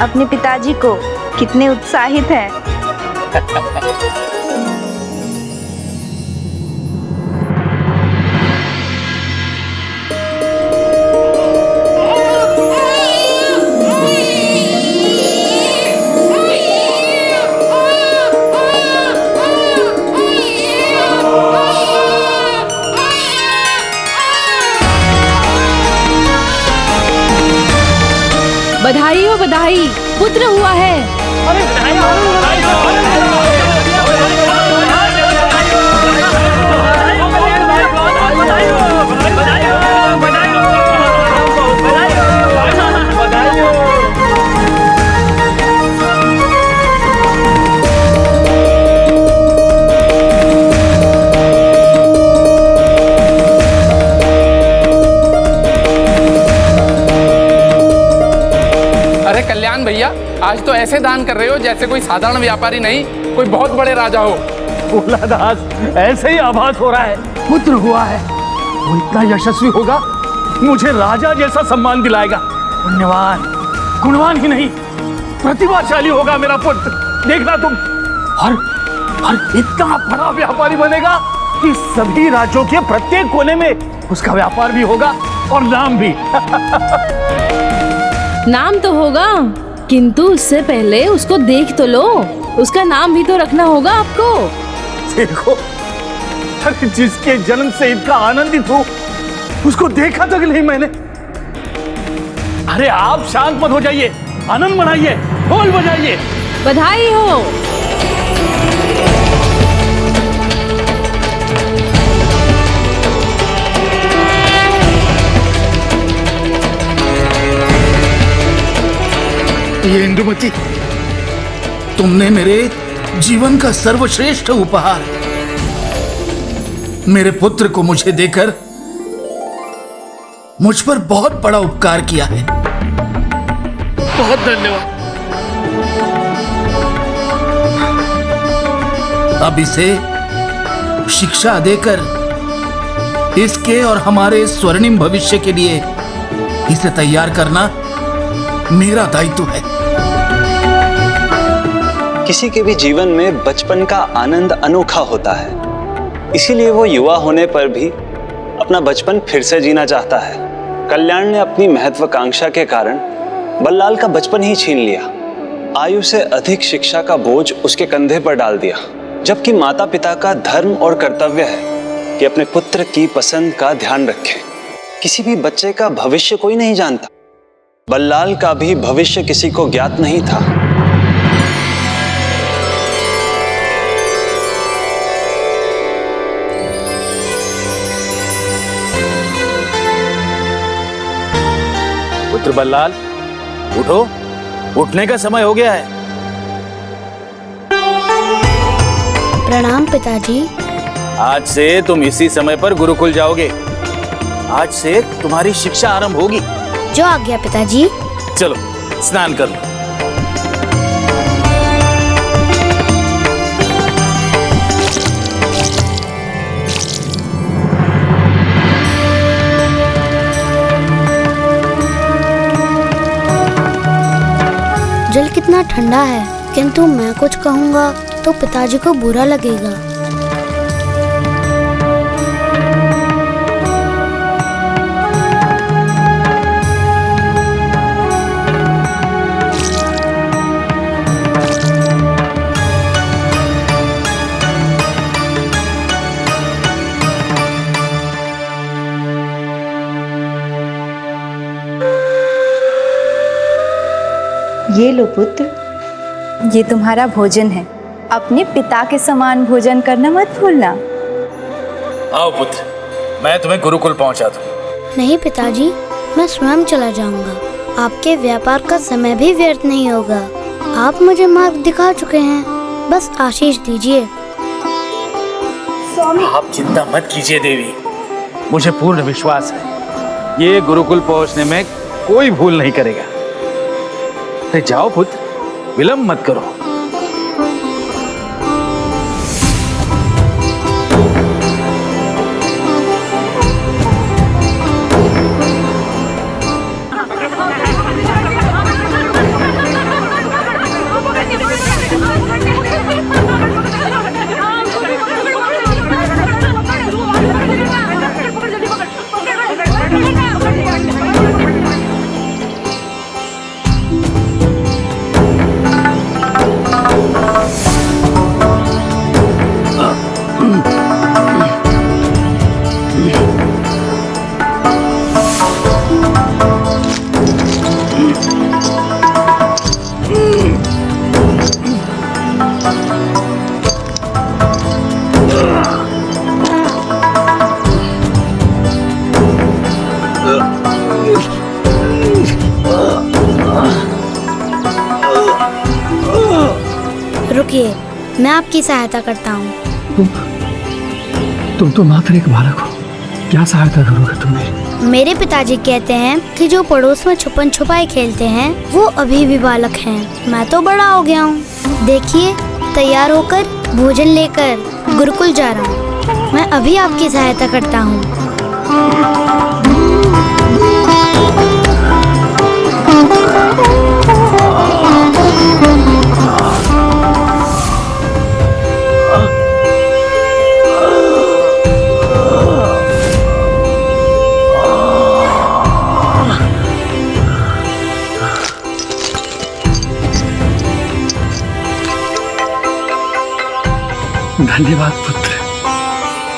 अपने पिताजी को कितने उत्साहित है। बधाई हो, बधाई, पुत्र हुआ है। अरे कल्याण भैया, आज तो ऐसे दान कर रहे हो जैसे कोई साधारण व्यापारी नहीं, कोई बहुत बड़े राजा हो। भोलादास, ऐसे ही आभास हो रहा है, पुत्र हुआ है, वो इतना यशस्वी होगा, मुझे राजा जैसा सम्मान दिलाएगा। पुण्यवान, गुणवान ही नहीं, प्रतिभाशाली होगा मेरा पुत्र। देखना तुम, और इतना बड़ा व्यापारी बनेगा कि सभी राज्यों के प्रत्येक कोने में उसका व्यापार भी होगा और नाम भी। नाम तो होगा, किंतु उससे पहले उसको देख तो लो, उसका नाम भी तो रखना होगा आपको। देखो, जिसके जन्म से इतना आनंदित हूँ, उसको देखा तक नहीं मैंने। अरे आप शांत मत हो जाइए, आनंद मनाइए, ढोल बजाइए। बधाई हो। ये इंदुमती, तुमने मेरे जीवन का सर्वश्रेष्ठ उपहार मेरे पुत्र को मुझे देकर मुझ पर बहुत बड़ा उपकार किया है। बहुत धन्यवाद। अब इसे शिक्षा देकर इसके और हमारे स्वर्णिम भविष्य के लिए इसे तैयार करना मेरा दायित्व है। किसी के भी जीवन में बचपन का आनंद अनोखा होता है, इसीलिए वो युवा होने पर भी अपना बचपन फिर से जीना चाहता है। कल्याण ने अपनी महत्वाकांक्षा के कारण बल्लाल का बचपन ही छीन लिया, आयु से अधिक शिक्षा का बोझ उसके कंधे पर डाल दिया, जबकि माता पिता का धर्म और कर्तव्य है कि अपने पुत्र की पसंद का ध्यान रखें। किसी भी बच्चे का भविष्य कोई नहीं जानता, बल्लाल का भी भविष्य किसी को ज्ञात नहीं था। पुत्र बल्लाल, उठो, उठने का समय हो गया है। प्रणाम पिताजी। आज से तुम इसी समय पर गुरुकुल जाओगे। आज से तुम्हारी शिक्षा आरंभ होगी। जो आज्ञा पिताजी। चलो स्नान कर लो। जल कितना ठंडा है, किंतु मैं कुछ कहूँगा तो पिताजी को बुरा लगेगा। ये लो पुत्र, ये तुम्हारा भोजन है। अपने पिता के समान भोजन करना मत भूलना। आओ पुत्र, मैं तुम्हें गुरुकुल पहुंचा दूं। नहीं पिताजी, मैं स्वयं चला जाऊंगा। आपके व्यापार का समय भी व्यर्थ नहीं होगा। आप मुझे मार्ग दिखा चुके हैं, बस आशीष दीजिए। आप चिंता मत कीजिए देवी, मुझे पूर्ण विश्वास है ये गुरुकुल पहुंचने में कोई भूल नहीं करेगा। जाओ पुत्र, विलंब मत करो। रुकिए, मैं आपकी सहायता करता हूँ। तुम तो मात्र एक बालक हो, क्या सहायता करोगे तुम मेरी? मेरे पिताजी कहते हैं कि जो पड़ोस में छुपन छुपाई खेलते हैं वो अभी भी बालक हैं। मैं तो बड़ा हो गया हूँ। देखिए, तैयार होकर भोजन लेकर गुरुकुल जा रहा हूँ। मैं अभी आपकी सहायता करता हूँ। धन्यवाद पुत्र,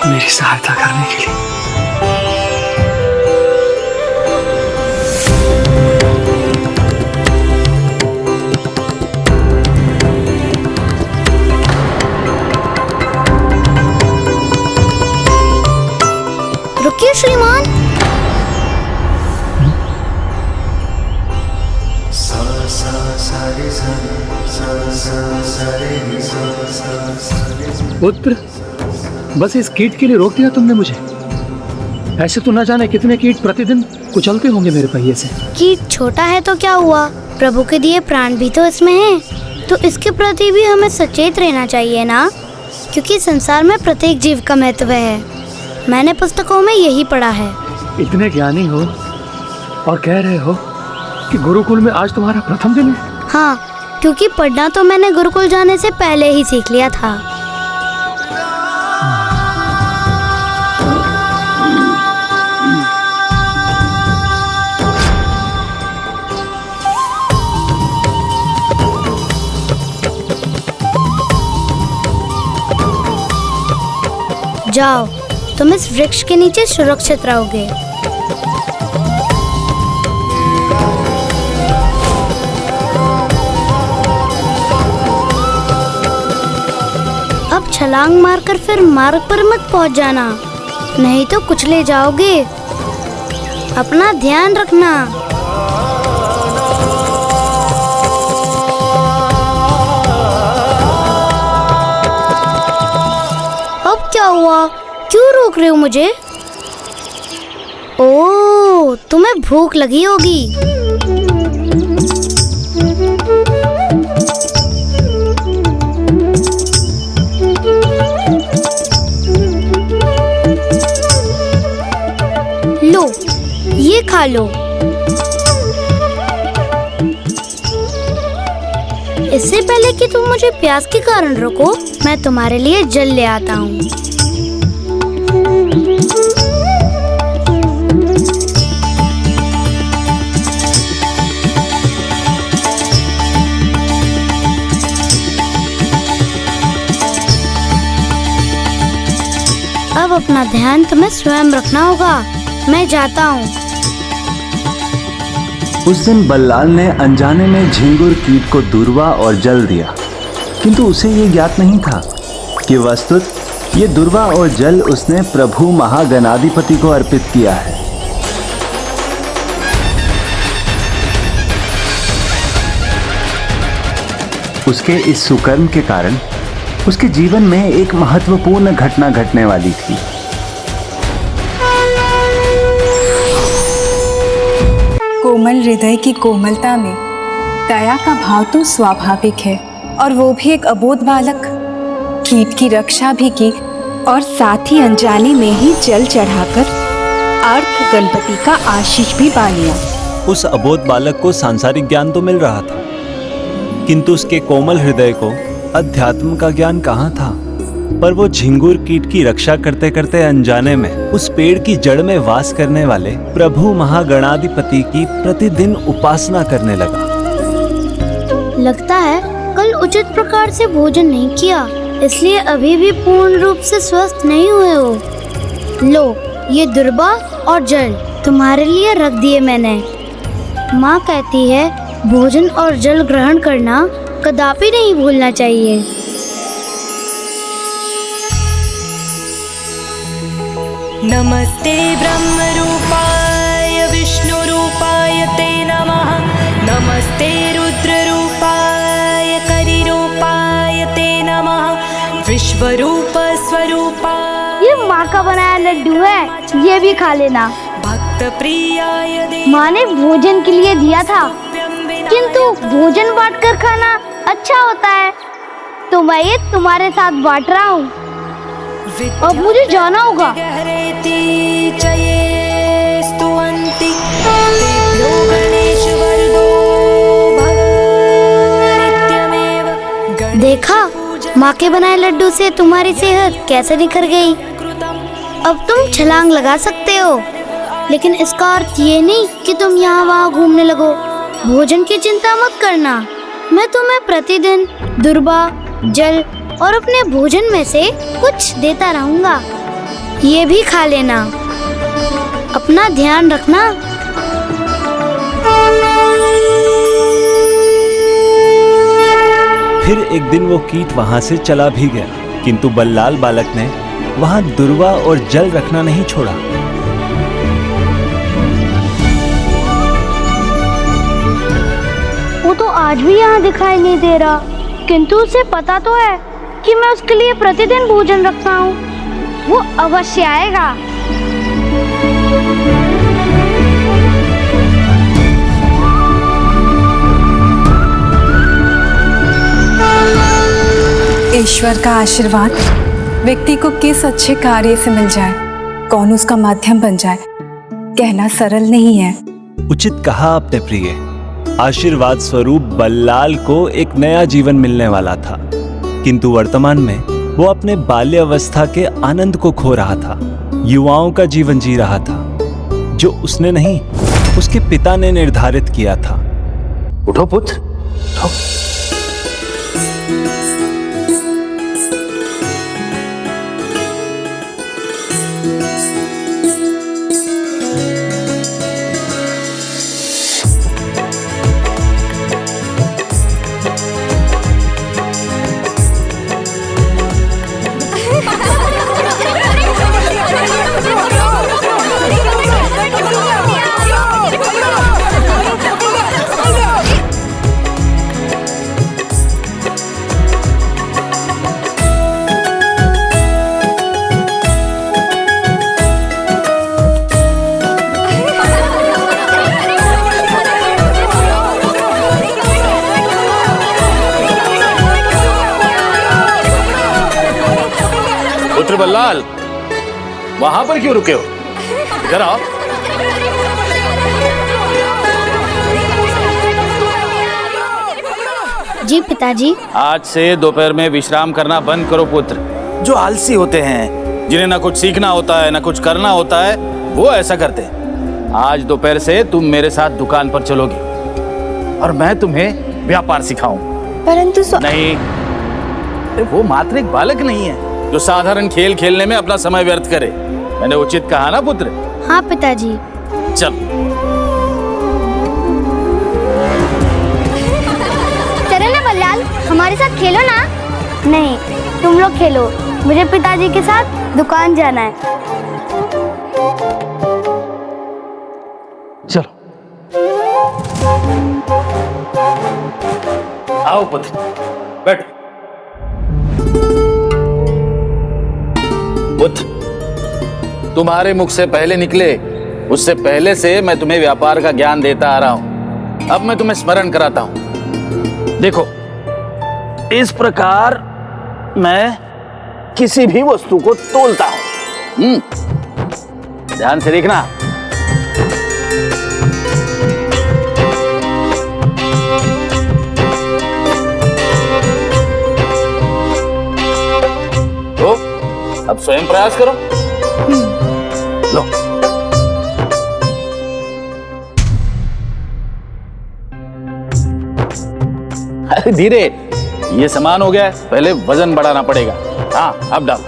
मेरी सहायता करने के लिए। रुकिए श्रीमान। सा सा सा पुत्र, बस इस कीट के लिए रोक दिया तुमने मुझे। ऐसे तो न जाने कितने कीट प्रतिदिन कुचलते होंगे मेरे पहिए से। कीट छोटा है तो क्या हुआ, प्रभु के दिए प्राण भी तो इसमें हैं, तो इसके प्रति भी हमें सचेत रहना चाहिए ना, क्योंकि संसार में प्रत्येक जीव का महत्व है। मैंने पुस्तकों में यही पढ़ा है। इतने ज्ञानी हो और कह रहे हो कि गुरुकुल में आज तुम्हारा प्रथम दिन है। हाँ, क्योंकि पढ़ना तो मैंने गुरुकुल जाने से पहले ही सीख लिया था। जाओ, तुम इस वृक्ष के नीचे सुरक्षित रहोगे। अब छलांग मारकर फिर मार्ग पर मत पहुंच जाना, नहीं तो कुचले जाओगे। अपना ध्यान रखना। अब क्या हुआ, क्यों रोक रहे हो मुझे? ओह, तुम्हें भूख लगी होगी। लो, ये खा लो। इससे पहले कि तुम मुझे प्यास के कारण रोको, मैं तुम्हारे लिए जल ले आता हूँ। अब अपना ध्यान तुम्हें स्वयं रखना होगा। मैं जाता हूँ। उस दिन बल्लाल ने अनजाने में झिंगुर कीट को दूर्वा और जल दिया, किंतु उसे ये ज्ञात नहीं था कि वस्तुत ये दूर्वा और जल उसने प्रभु महागणाधिपति को अर्पित किया है। उसके इस सुकर्म के कारण उसके जीवन में एक महत्वपूर्ण घटना घटने वाली थी। कोमल हृदय की कोमलता में दया का भाव तो स्वाभाविक है, और वो भी एक अबोध बालक। कीट की रक्षा भी की और साथ ही अनजाने में ही जल चढ़ाकर अर्क गणपति का आशीष भी पा लिया। उस अबोध बालक को सांसारिक ज्ञान तो मिल रहा था, किंतु उसके कोमल हृदय को अध्यात्म का ज्ञान कहाँ था। पर वो झिंगुर कीट की रक्षा करते करते अनजाने में उस पेड़ की जड़ में वास करने वाले प्रभु महागणाधिपति की प्रतिदिन उपासना करने लगा। लगता है कल उचित प्रकार से भोजन नहीं किया, इसलिए अभी भी पूर्ण रूप से स्वस्थ नहीं हुए हो। लो, ये दुर्बा और जल तुम्हारे लिए रख दिए मैंने। माँ कहती है भोजन और जल ग्रहण करना कदापि नहीं भूलना चाहिए। नमस्ते ब्रह्मरूपाय विष्णुरूपाय ते नमः। नमस्ते रुद्ररूपाय करिरूपाय ते नमः। विश्वरूप स्वरूपाय। ये माँ का बनाया लड्डू है, ये भी खा लेना। भक्त प्रियाय माँ ने भोजन के लिए दिया था, किंतु भोजन बांटकर खाना अच्छा होता है, तो मैं ये तुम्हारे साथ बांट रहा हूँ। अब मुझे जाना होगा। देखा, माँ के बनाए लड्डू से तुम्हारी सेहत कैसे निखर गई। अब तुम छलांग लगा सकते हो, लेकिन इसका अर्थ ये नहीं कि तुम यहाँ वहाँ घूमने लगो। भोजन की चिंता मत करना, मैं तुम्हें प्रतिदिन दुर्बा, जल और अपने भोजन में से कुछ देता रहूंगा। ये भी खा लेना। अपना ध्यान रखना। फिर एक दिन वो कीट वहां से चला भी गया, किंतु बल्लाल बालक ने वहां दुर्वा और जल रखना नहीं छोड़ा। वो तो आज भी यहाँ दिखाई नहीं दे रहा। किंतु उसे पता तो है कि मैं उसके लिए प्रतिदिन भोजन रखता हूँ। वो अवश्य आएगा। ईश्वर का आशीर्वाद व्यक्ति को किस अच्छे कार्य से मिल जाए, कौन उसका माध्यम बन जाए, कहना सरल नहीं है। उचित कहा आपने प्रिय। आशीर्वाद स्वरूप बल्लाल को एक नया जीवन मिलने वाला था, किंतु वर्तमान में वो अपने बाल्यावस्था के आनंद को खो रहा था, युवाओं का जीवन जी रहा था, जो उसने नहीं, उसके पिता ने निर्धारित किया था। उठो पुत्र, उठो। बल्लाल, वहां पर क्यों रुके हो? इधर आओ। जी पिताजी। आज से दोपहर में विश्राम करना बंद करो पुत्र। जो आलसी होते हैं, जिन्हें ना कुछ सीखना होता है ना कुछ करना होता है, वो ऐसा करते हैं। आज दोपहर से तुम मेरे साथ दुकान पर चलोगे और मैं तुम्हें व्यापार सिखाऊं। परंतु नहीं, वो मात्र एक बालक नहीं है जो साधारण खेल खेलने में अपना समय व्यर्थ करे। मैंने उचित कहा ना पुत्र? हाँ पिताजी। चल। चलो ना बल्लाल, हमारे साथ खेलो ना। नहीं, तुम लोग खेलो, मुझे पिताजी के साथ दुकान जाना है। चलो। आओ पुत्र, बैठो। पुत्र, तुम्हारे मुख से पहले निकले उससे पहले से मैं तुम्हें व्यापार का ज्ञान देता आ रहा हूं। अब मैं तुम्हें स्मरण कराता हूं। देखो, इस प्रकार मैं किसी भी वस्तु को तोलता हूं। ध्यान से देखना। तो अब स्वयं प्रयास करो। लो। अरे धीरे, ये समान हो गया है, पहले वजन बढ़ाना पड़ेगा। हाँ, अब डाल।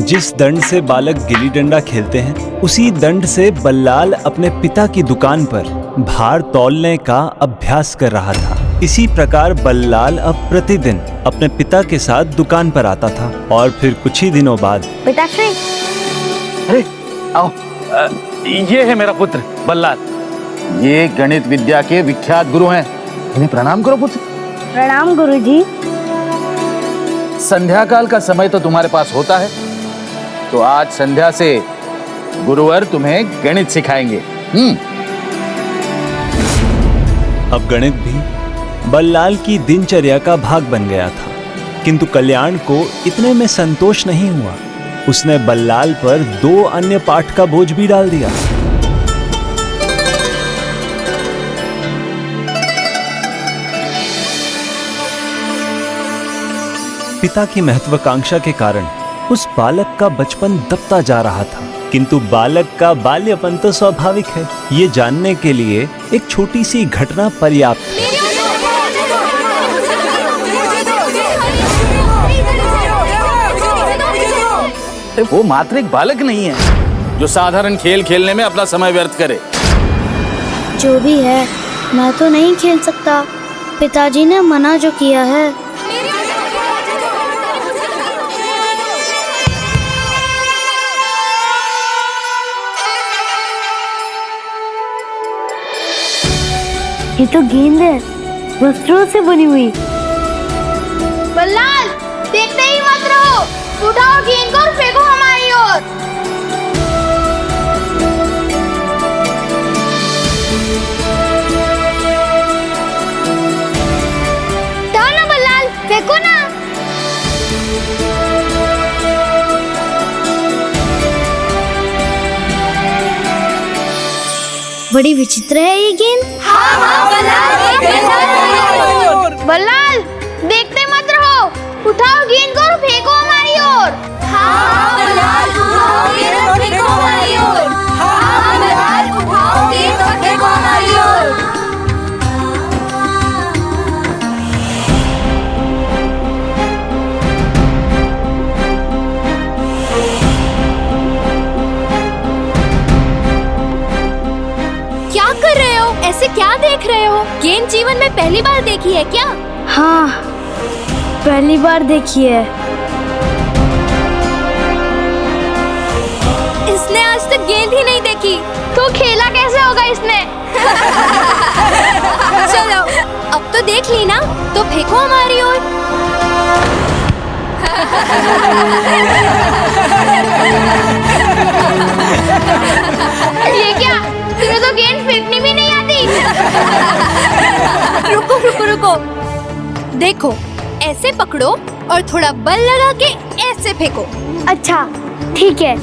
जिस दंड से बालक गिल्ली डंडा खेलते हैं, उसी दंड से बल्लाल अपने पिता की दुकान पर भार तौलने का अभ्यास कर रहा था। इसी प्रकार बल्लाल अब प्रतिदिन अपने पिता के साथ दुकान पर आता था और फिर कुछ ही दिनों बाद पिताश्री। अरे आओ, ये है मेरा पुत्र बल्लाल। ये गणित विद्या के विख्यात गुरु हैं। इन्हें प्रणाम करो पुत्र। प्रणाम गुरुजी। संध्या काल का समय तो तुम्हारे पास होता है, तो आज संध्या से गुरुवर तुम्हें गणित सिखाएंगे। अब गणित भी बल्लाल की दिनचर्या का भाग बन गया था, किंतु कल्याण को इतने में संतोष नहीं हुआ। उसने बल्लाल पर 2 अन्य पाठ का बोझ भी डाल दिया। पिता की महत्वाकांक्षा के कारण उस बालक का बचपन दबता जा रहा था, किंतु बालक का बाल्यपन तो स्वाभाविक है। ये जानने के लिए एक छोटी सी घटना पर्याप्त है। वो मात्र एक बालक नहीं है जो साधारण खेल खेलने में अपना समय व्यर्थ करे। जो भी है, मैं तो नहीं खेल सकता। पिताजी ने मना जो किया है। ये तो गेंद है, वस्त्रों से बनी हुई। बल्लाल, देखते ही मत रहो, उठाओ गेंद को और फेंको हमारी ओर। जाओ ना बल्लाल, फेंको ना। बड़ी विचित्र है ये गेंद। हाँ बल्लाल, देखते मत रहो, उठाओ गेंद को और फेंको हमारी ओर। हाँ बल्लाल, उठाओ गेंद और फेंको हमारी ओर। हाँ बल्लाल, उठाओ गेंद और फेंको हमारी ओर। क्या कर रहे हो? ऐसे क्या देख रहे हो? गेंद जीवन में पहली बार देखी है क्या? हाँ, पहली बार देखी है। इसने आज तक गेंद ही नहीं देखी। तो खेला कैसे होगा इसने? चलो, अब तो देख ली ना, तो फेंको हमारी ओर। ये क्या? तुम्हें तो गेंद फेंकनी भी नहीं आती। रुको रुको रुको, देखो, ऐसे पकड़ो और थोड़ा बल लगा के ऐसे फेंको। अच्छा, ठीक है।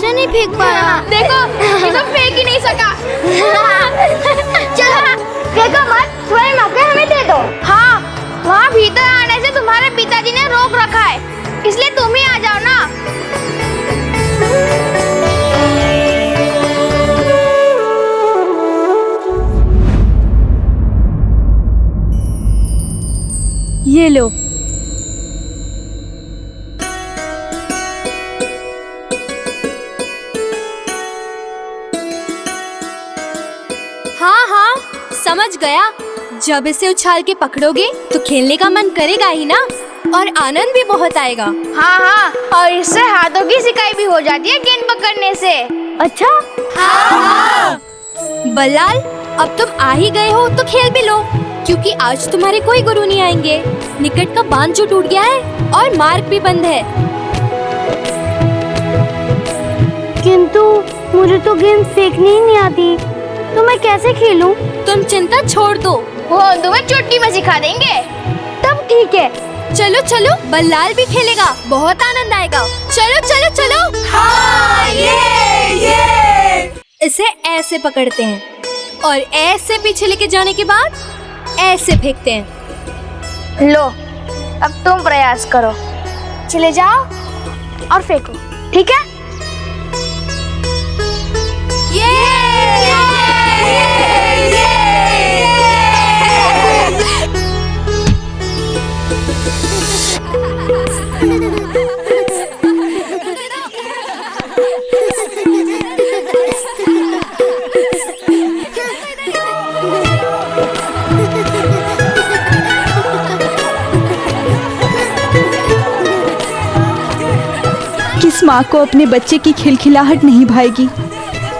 नहीं फेंक पा रहा। देखो, ये तो फेंक ही नहीं सका। चलो, फेंको मत, थोड़ी मौके हमें दे दो। हाँ, वहाँ भीतर आने से तुम्हारे पिताजी ने रोक रखा है, इसलिए तुम ही आ जाओ ना। ये लो। हाँ हाँ, समझ गया। जब इसे उछाल के पकड़ोगे तो खेलने का मन करेगा ही ना, और आनंद भी बहुत आएगा। हाँ हाँ, और इससे हाथों की सिकाई भी हो जाती है गेंद पकड़ने से। अच्छा? हाँ। बल्लाल, अब तुम आ ही गए हो तो खेल भी लो, क्योंकि आज तुम्हारे कोई गुरु नहीं आएंगे। निकट का बांध जो टूट गया है और मार्ग भी बंद है। किंतु मुझे तो गेंद फेंकनी ही नहीं आती, तो मैं कैसे खेलूं? तुम चिंता छोड़ दो, वो तुम्हें चुटकी में सिखा देंगे। तब ठीक है। चलो चलो, बल्लाल भी खेलेगा, बहुत आनंद आएगा। चलो चलो चलो। हाँ, ये। इसे ऐसे पकड़ते हैं और ऐसे पीछे लेके जाने के बाद ऐसे फेंकते हैं। लो, अब तुम प्रयास करो, चले जाओ और फेंको, ठीक है? किस माँ को अपने बच्चे की खिलखिलाहट नहीं भाएगी।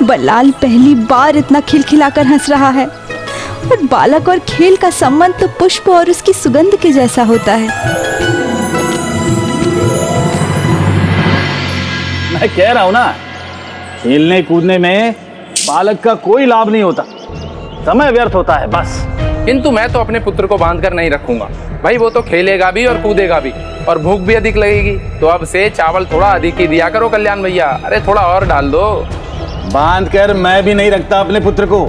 बल्लाल पहली बार इतना खिलखिलाकर हंस रहा है, और बालक और खेल का संबंध तो पुष्प और उसकी सुगंध के जैसा होता है। मैं कह रहा हूं ना, खेलने कूदने में बालक का कोई लाभ नहीं होता, समय व्यर्थ होता है बस। किंतु मैं तो अपने पुत्र को बांध कर नहीं रखूंगा भाई, वो तो खेलेगा भी और कूदेगा भी, और भूख भी अधिक लगेगी। तो अब से चावल थोड़ा अधिक ही दिया करो कल्याण भैया, अरे थोड़ा और डाल दो। बांध कर मैं भी नहीं रखता अपने पुत्र को,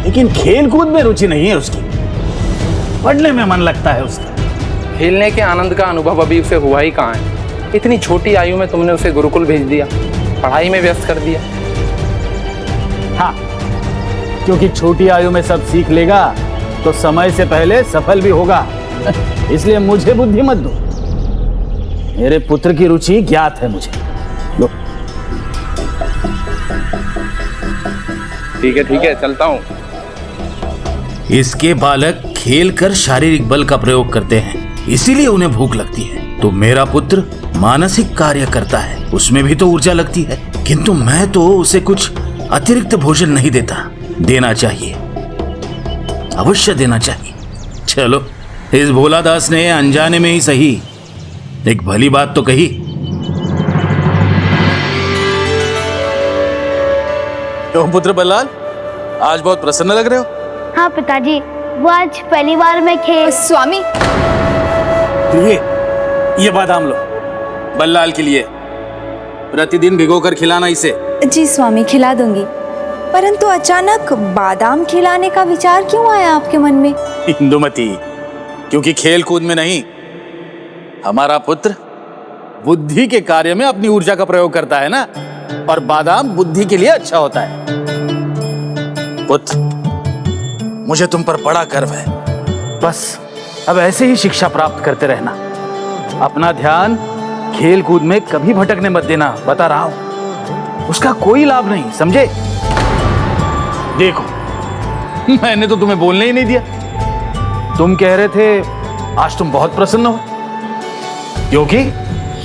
लेकिन खेल कूद में रुचि नहीं है उसकी, पढ़ने में मन लगता है उसका। खेलने के आनंद का अनुभव अभी उसे हुआ ही कहाँ है। इतनी छोटी आयु में तुमने उसे गुरुकुल भेज दिया, पढ़ाई में व्यस्त कर दिया। हाँ, क्योंकि छोटी आयु में सब सीख लेगा तो समय से पहले सफल भी होगा। इसलिए मुझे बुद्धि मत दो, मेरे पुत्र की रुचि ज्ञात है मुझे। लो। ठीक है, चलता हूँ। इसके बालक खेल कर शारीरिक बल का प्रयोग करते हैं, इसीलिए उन्हें भूख लगती है। तो मेरा पुत्र मानसिक कार्य करता है, उसमें भी तो ऊर्जा लगती है, किंतु मैं तो उसे कुछ अतिरिक्त भोजन नहीं देता। देना चाहिए, अवश्य देना चाहिए। चलो, इस भोलादास ने अनजाने में ही सही एक भली बात तो कही। क्यों पुत्र बल्लाल, आज बहुत प्रसन्न लग रहे हो? हाँ पिताजी, वो आज पहली बार मैं खेल। स्वामी, ये बादाम लो, बल्लाल के लिए। प्रतिदिन भिगोकर खिलाना इसे। जी स्वामी, खिला दूंगी। परंतु अचानक बादाम खिलाने का विचार क्यों आया आपके मन में? इंदुमती, क्योंकि खेल कूद में नहीं, हमारा पुत्र बुद्धि के कार्य में अपनी ऊर्जा का प्रयोग करता है ना, और बादाम बुद्धि के लिए अच्छा होता है। पुत्र, मुझे तुम पर बड़ा गर्व है। बस अब ऐसे ही शिक्षा प्राप्त करते रहना। अपना ध्यान खेल कूद में कभी भटकने मत देना, बता रहा हूं। उसका कोई लाभ नहीं, समझे? देखो, मैंने तो तुम्हें बोलने ही नहीं दिया। तुम कह रहे थे आज तुम बहुत प्रसन्न हो, क्योंकि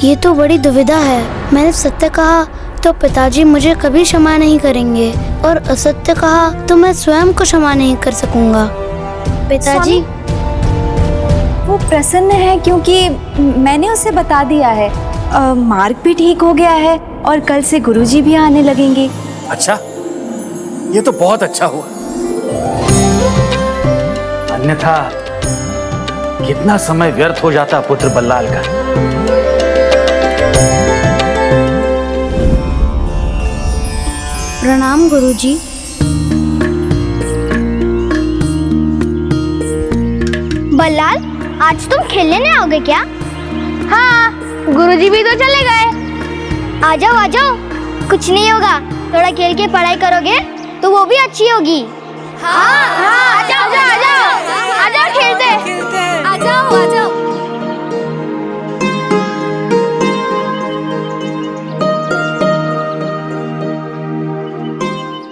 ये तो बड़ी दुविधा है। मैंने सत्य कहा तो पिताजी मुझे कभी क्षमा नहीं करेंगे, और असत्य कहा तो मैं स्वयं को क्षमा नहीं कर सकूंगा। पिताजी, वो प्रसन्न है क्योंकि मैंने उसे बता दिया है। मार्ग भी ठीक हो गया है और कल से गुरुजी भी आने लगेंगे। अच्छा, ये तो बहुत अच्छा हुआ। अन्यथा कितना समय व्यर्थ हो जाता पुत्र बल्लाल का। प्रणाम गुरुजी। बल्लाल, आज तुम खेलने नहीं आओगे क्या? हाँ, गुरुजी भी तो चले गए। आ जाओ आ जाओ, कुछ नहीं होगा। थोड़ा खेल के पढ़ाई करोगे तो वो भी अच्छी होगी। हाँ हाँ, आ जाओ आ जाओ आ जाओ, खेलते आ जाओ आ जाओ।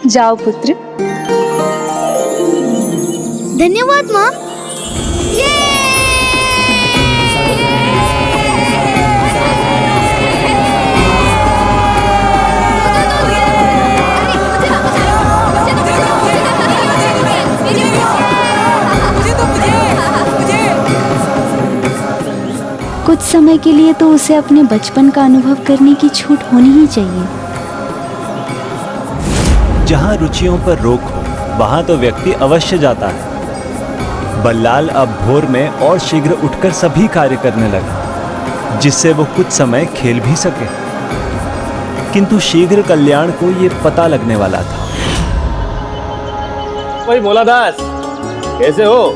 जाओ पुत्र। धन्यवाद माँ। कुछ समय के लिए तो उसे अपने बचपन का अनुभव करने की छूट होनी ही चाहिए। जहाँ रुचियों पर रोक हो, वहाँ तो व्यक्ति अवश्य जाता है। बल्लाल अब भोर में और शीघ्र उठकर सभी कार्य करने लगा, जिससे वो कुछ समय खेल भी सके। किंतु शीघ्र कल्याण को ये पता लगने वाला था। भाई भोलादास, कैसे हो?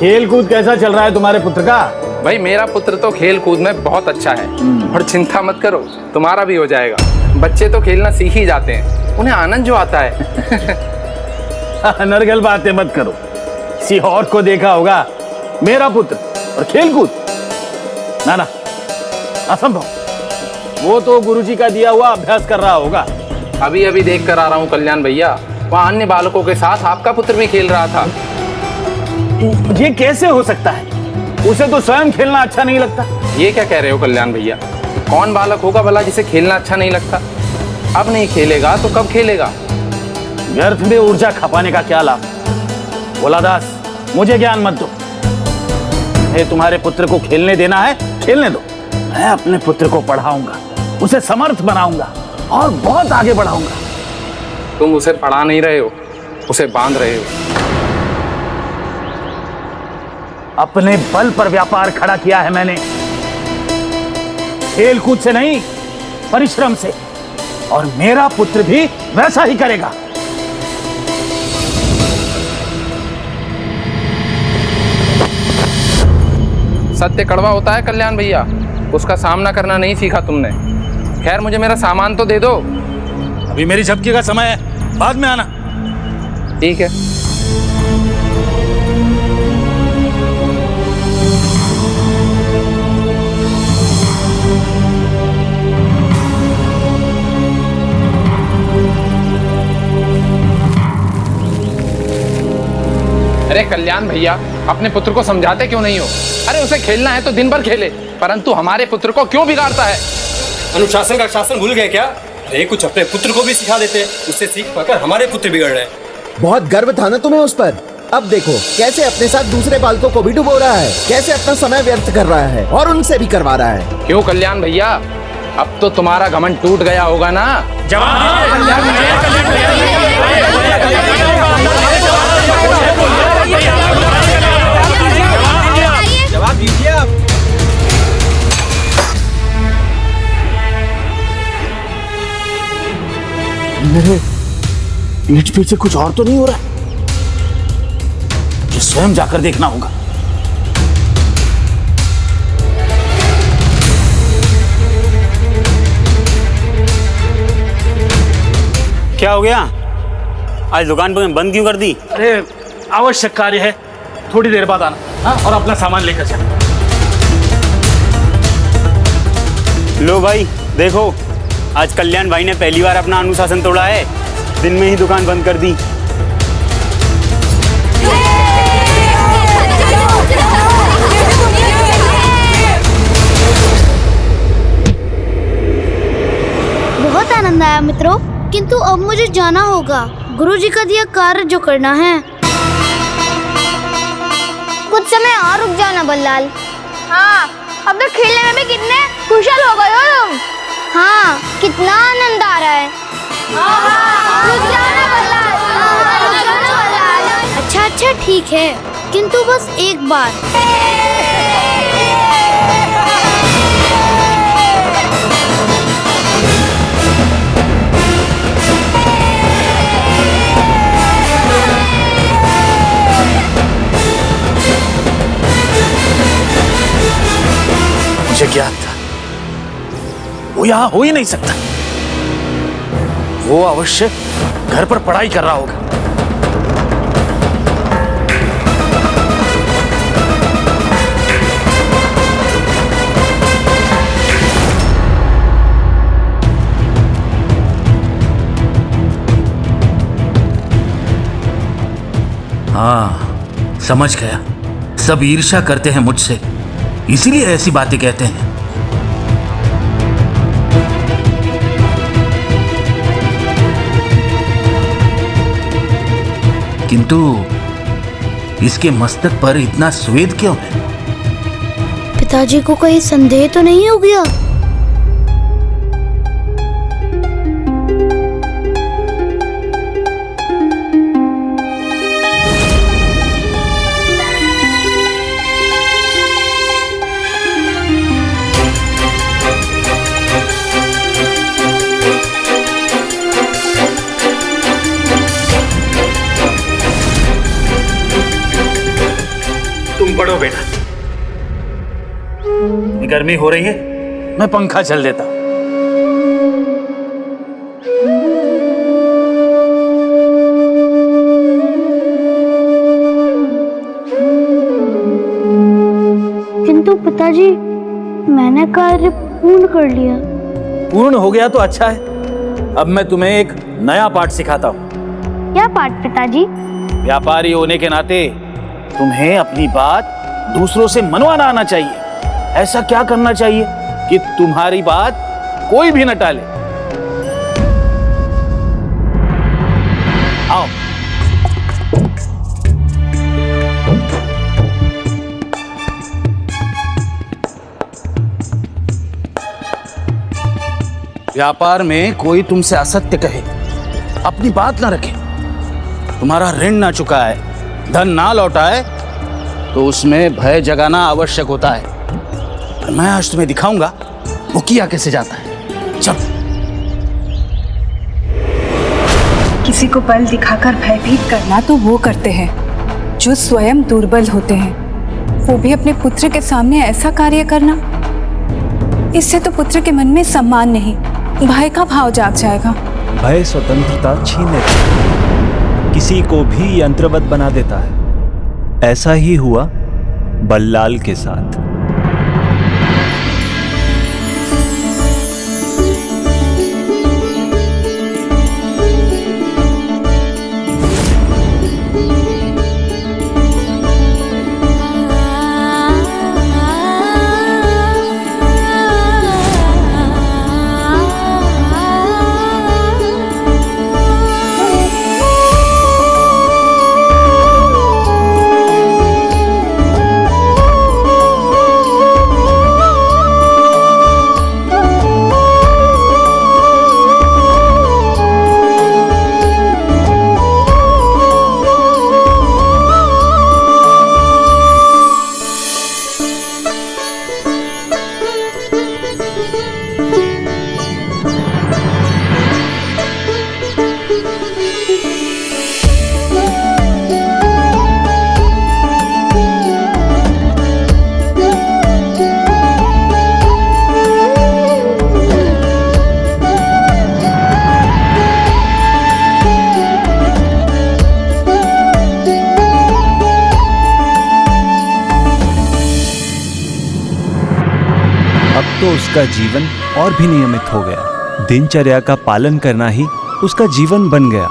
खेल कूद कैसा चल रहा है तुम्हारे पुत्र का? भाई मेरा पुत्र तो खेल कूद में बहुत अच्छा है, और चिंता मत करो, तुम्हारा भी हो जाएगा। बच्चे तो खेलना सीख ही जाते हैं, उन्हें आनंद जो आता है। नरगल बातें मत करो, किसी और को देखा होगा मेरा पुत्र और खेल कूद? ना ना, असंभव। वो तो गुरुजी का दिया हुआ अभ्यास कर रहा होगा। अभी अभी देख कर आ रहा हूँ कल्याण भैया, वहाँ अन्य बालकों के साथ आपका पुत्र भी खेल रहा था। ये कैसे हो सकता है? उसे तो स्वयं खेलना अच्छा नहीं लगता। ये क्या कह रहे हो कल्याण भैया? कौन बालक होगा भला जिसे खेलना अच्छा नहीं लगता? अब नहीं खेलेगा तो कब खेलेगा? व्यर्थ में ऊर्जा खपाने का क्या लाभ? भोलादास, मुझे ज्ञान मत दो। तुम्हारे पुत्र को खेलने देना है, खेलने दो। मैं अपने पुत्र को पढ़ाऊंगा, उसे समर्थ बनाऊंगा और बहुत आगे बढ़ाऊंगा। तुम उसे पढ़ा नहीं रहे हो, उसे बांध रहे हो। अपने बल पर व्यापार खड़ा किया है मैंने, खेल कूद से नहीं, परिश्रम से। और मेरा पुत्र भी वैसा ही करेगा। सत्य कड़वा होता है कल्याण भैया, उसका सामना करना नहीं सीखा तुमने। खैर, मुझे मेरा सामान तो दे दो। अभी मेरी झपकी का समय है, बाद में आना। ठीक है। अरे कल्याण भैया, अपने पुत्र को समझाते क्यों नहीं हो? अरे उसे खेलना है तो दिन भर खेले, परंतु हमारे पुत्र को क्यों बिगाड़ता है? अनुशासन का शासन भूल गए क्या? अरे कुछ अपने पुत्र को भी सिखा देते, उससे सीख पाकर हमारे पुत्र बिगड़ रहे हैं। बहुत गर्व था ना तुम्हें उस पर। अब देखो कैसे अपने साथ दूसरे बालकों को भी डुबो रहा है, कैसे अपना समय व्यर्थ कर रहा है और उनसे भी करवा रहा है। क्यों कल्याण भैया, अब तो तुम्हारा घमंड टूट गया होगा ना? जवाब दीजिए आप। मेरे पीठ पीछे कुछ और तो नहीं हो रहा है? स्वयं जाकर देखना होगा। क्या हो गया? आज दुकान बंद क्यों कर दी? अरे आवश्यक कार्य है, थोड़ी देर बाद आना। हाँ, और अपना सामान लेकर चलना। लो भाई देखो, आज कल्याण भाई ने पहली बार अपना अनुशासन तोड़ा है, दिन में ही दुकान बंद कर दी। बहुत आनंद आया मित्रों, किंतु अब मुझे जाना होगा। गुरुजी का दिया कार्य जो करना है। कुछ समय और रुक जाओ ना बल्लाल। हाँ, अब तो खेलने में भी कितने खुशहाल हो गए हो तुम। हाँ, कितना आनंद आ रहा है। रुक जाओ ना बल्लाल। अच्छा ठीक है, किंतु बस एक बार। मुझे ज्ञात था वो यहाँ हो ही नहीं सकता। वो अवश्य घर पर पढ़ाई कर रहा होगा। हाँ, समझ गया। सब ईर्ष्या करते हैं मुझसे, इसीलिए ऐसी बातें कहते हैं। किंतु इसके मस्तक पर इतना स्वेद क्यों है? पिताजी को कहीं संदेह तो नहीं हो गया? पढ़ो बेटा, गर्मी हो रही है, मैं पंखा चल देता हूं। किंतु पिताजी, मैंने कार्य पूर्ण कर लिया। पूर्ण हो गया तो अच्छा है। अब मैं तुम्हें एक नया पाठ सिखाता हूँ। क्या पाठ पिताजी? व्यापारी होने के नाते तुम्हें अपनी बात दूसरों से मनवाना आना चाहिए। ऐसा क्या करना चाहिए कि तुम्हारी बात कोई भी न टाले। आओ। व्यापार में कोई तुमसे असत्य कहे, अपनी बात ना रखे, तुम्हारा ऋण ना चुकाए, धन ना लौटाए, तो उसमें भय जगाना आवश्यक होता है। मैं आज तुम्हें दिखाऊंगा वो किया कैसे जाता है। चलो। किसी को बल दिखाकर भयभीत करना तो वो करते हैं जो स्वयं दुर्बल होते हैं। वो भी अपने पुत्र के सामने ऐसा कार्य करना, इससे तो पुत्र के मन में सम्मान नहीं, भय का भाव जाग जाएगा। भय स्वतंत्रता छीन लेता है, किसी को भी यंत्रवत बना देता है। ऐसा ही हुआ बल्लाल के साथ। तो उसका जीवन और भी नियमित हो गया। दिनचर्या का पालन करना ही उसका जीवन बन गया।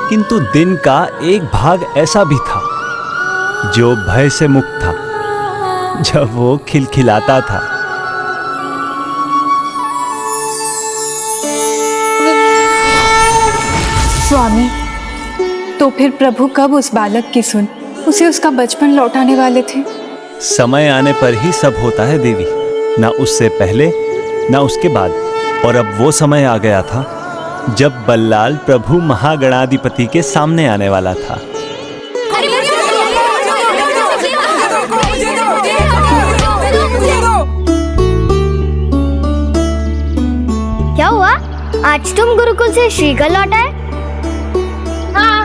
किंतु दिन का एक भाग ऐसा भी था जो भय से मुक्त था, जब वो खिलखिलाता था। स्वामी, तो फिर प्रभु कब उस बालक की सुन उसे उसका बचपन लौटाने वाले थे? समय आने पर ही सब होता है देवी, ना उससे पहले ना उसके बाद। और अब वो समय आ गया था जब बल्लाल प्रभु महागणाधिपति के सामने आने वाला था। क्या हुआ? आज तुम गुरुकुल से श्रीगल लौटा है? हाँ,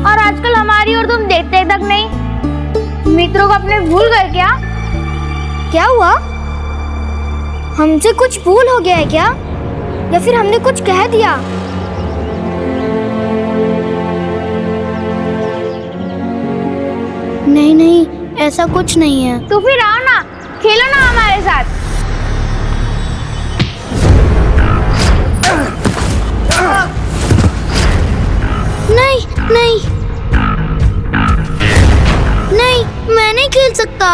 और आजकल हमारी और तुम देखते तक नहीं। मित्रों को अपने भूल गए क्या? क्या हुआ? हमसे कुछ भूल हो गया है क्या? या फिर हमने कुछ कह दिया? नहीं नहीं, ऐसा कुछ नहीं है। तो फिर आओ ना, खेलो ना हमारे साथ। नहीं नहीं नहीं, मैं नहीं खेल सकता।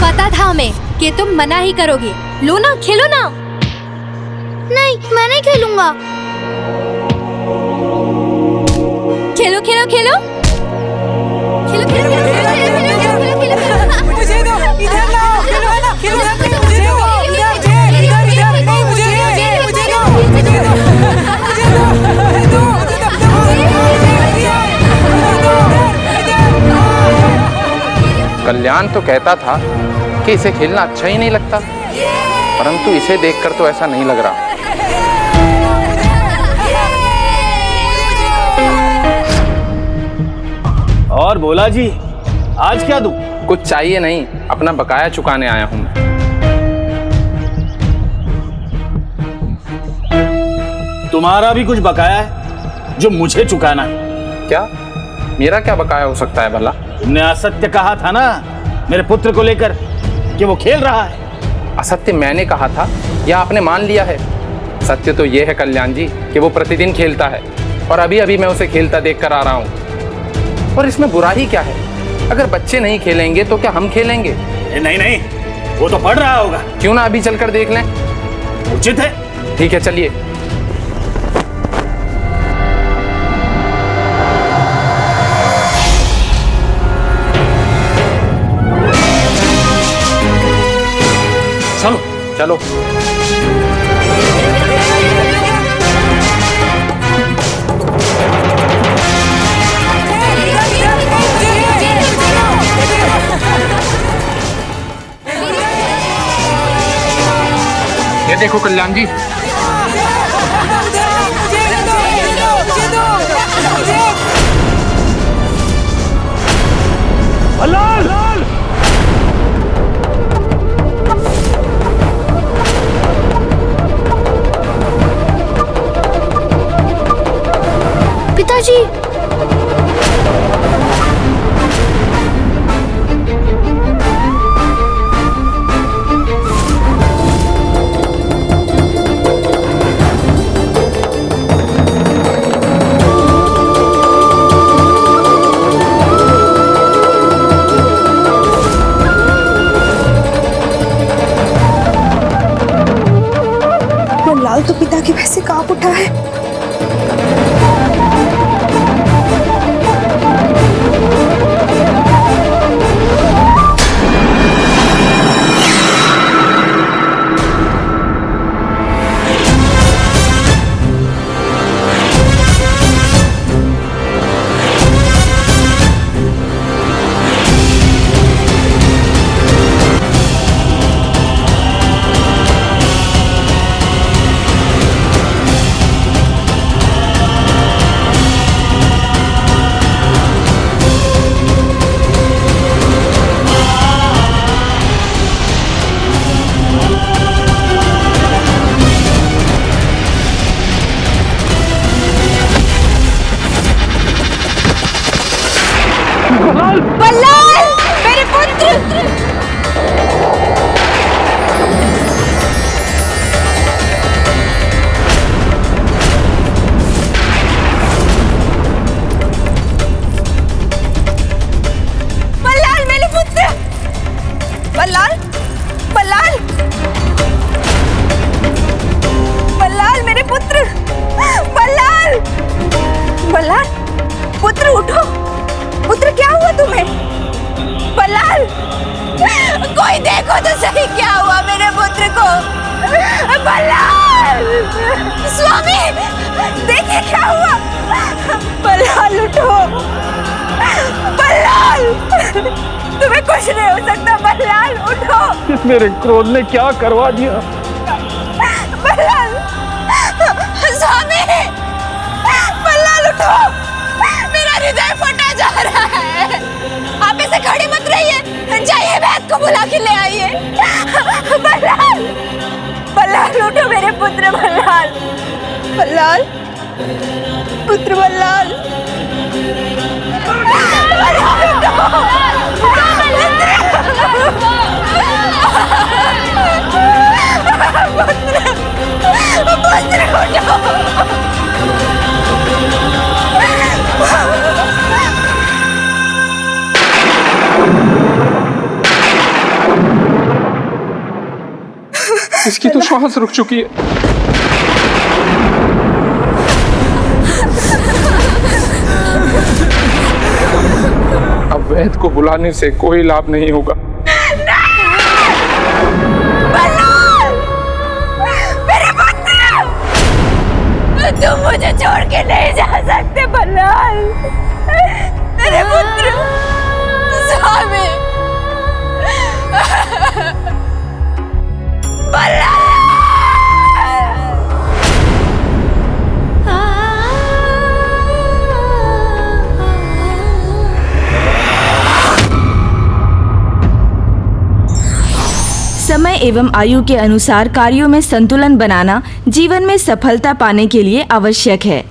पता था हमें कि तुम मना ही करोगे। लो ना, खेलो ना। नहीं, मैं नहीं खेलूंगा। खेलो खेलो खेलो खेलो खेलो मुझे दो, इधर लाओ, खेलो ना, खेलो ना, मुझे दो, इधर कल्याण तो कहता था कि इसे खेलना अच्छा ही नहीं लगता, परंतु इसे देखकर तो ऐसा नहीं लग रहा। और भोला जी, आज क्या दूं? कुछ चाहिए नहीं, अपना बकाया चुकाने आया हूं मैं। तुम्हारा भी कुछ बकाया है जो मुझे चुकाना है। क्या? मेरा क्या बकाया हो सकता है भला? तुमने असत्य कहा था ना मेरे पुत्र को लेकर कि वो खेल रहा है। असत्य मैंने कहा था या आपने मान लिया है? सत्य तो ये है कल्याण जी कि वो प्रतिदिन खेलता है और अभी अभी मैं उसे खेलता देख कर आ रहा हूँ। और इसमें बुराई क्या है? अगर बच्चे नहीं खेलेंगे तो क्या हम खेलेंगे? नहीं नहीं, वो तो पढ़ रहा होगा। क्यों ना अभी चलकर देख लें? उचित है। ठीक है, चलिए। चलो चलो। ये देखो कल्याण जी, पिताजी। लाल तो पिता की वैसे कांप उठा है। बल्लाल, मेरे पुत्र! पुत्र क्या हुआ तुम्हें? बल्लाल, कोई देखो तो सही क्या हुआ मेरे पुत्र को। बल्लाल, स्वामी देखिए क्या हुआ। बल्लाल उठो, बल्लाल तुम्हें कुछ नहीं हो सकता। बल्लाल उठो। मेरे क्रोध ने क्या करवा दिया? बल्लाल, स्वामी, बल्लाल उठो, मेरा हृदय फटा जा रहा है। आप ऐसे खड़े मत रहिए, जाइए वैद्य को बुला के ले आइए। बल्लाल, बल्लाल उठो मेरे पुत्र। बल्लाल, बल्लाल, पुत्र बल्लाल, बल्लाल उठो, पुत्र उठो। इसकी तो श्वास रुक चुकी है। अब वैद्य को बुलाने से कोई लाभ नहीं होगा। बल्लाल, मेरे पुत्र, तुम मुझे छोड़ के नहीं जा सकते। बल्लाल, मेरे पुत्र, स्वामी, बल्लाल। समय एवं आयु के अनुसार कार्यों में संतुलन बनाना जीवन में सफलता पाने के लिए आवश्यक है।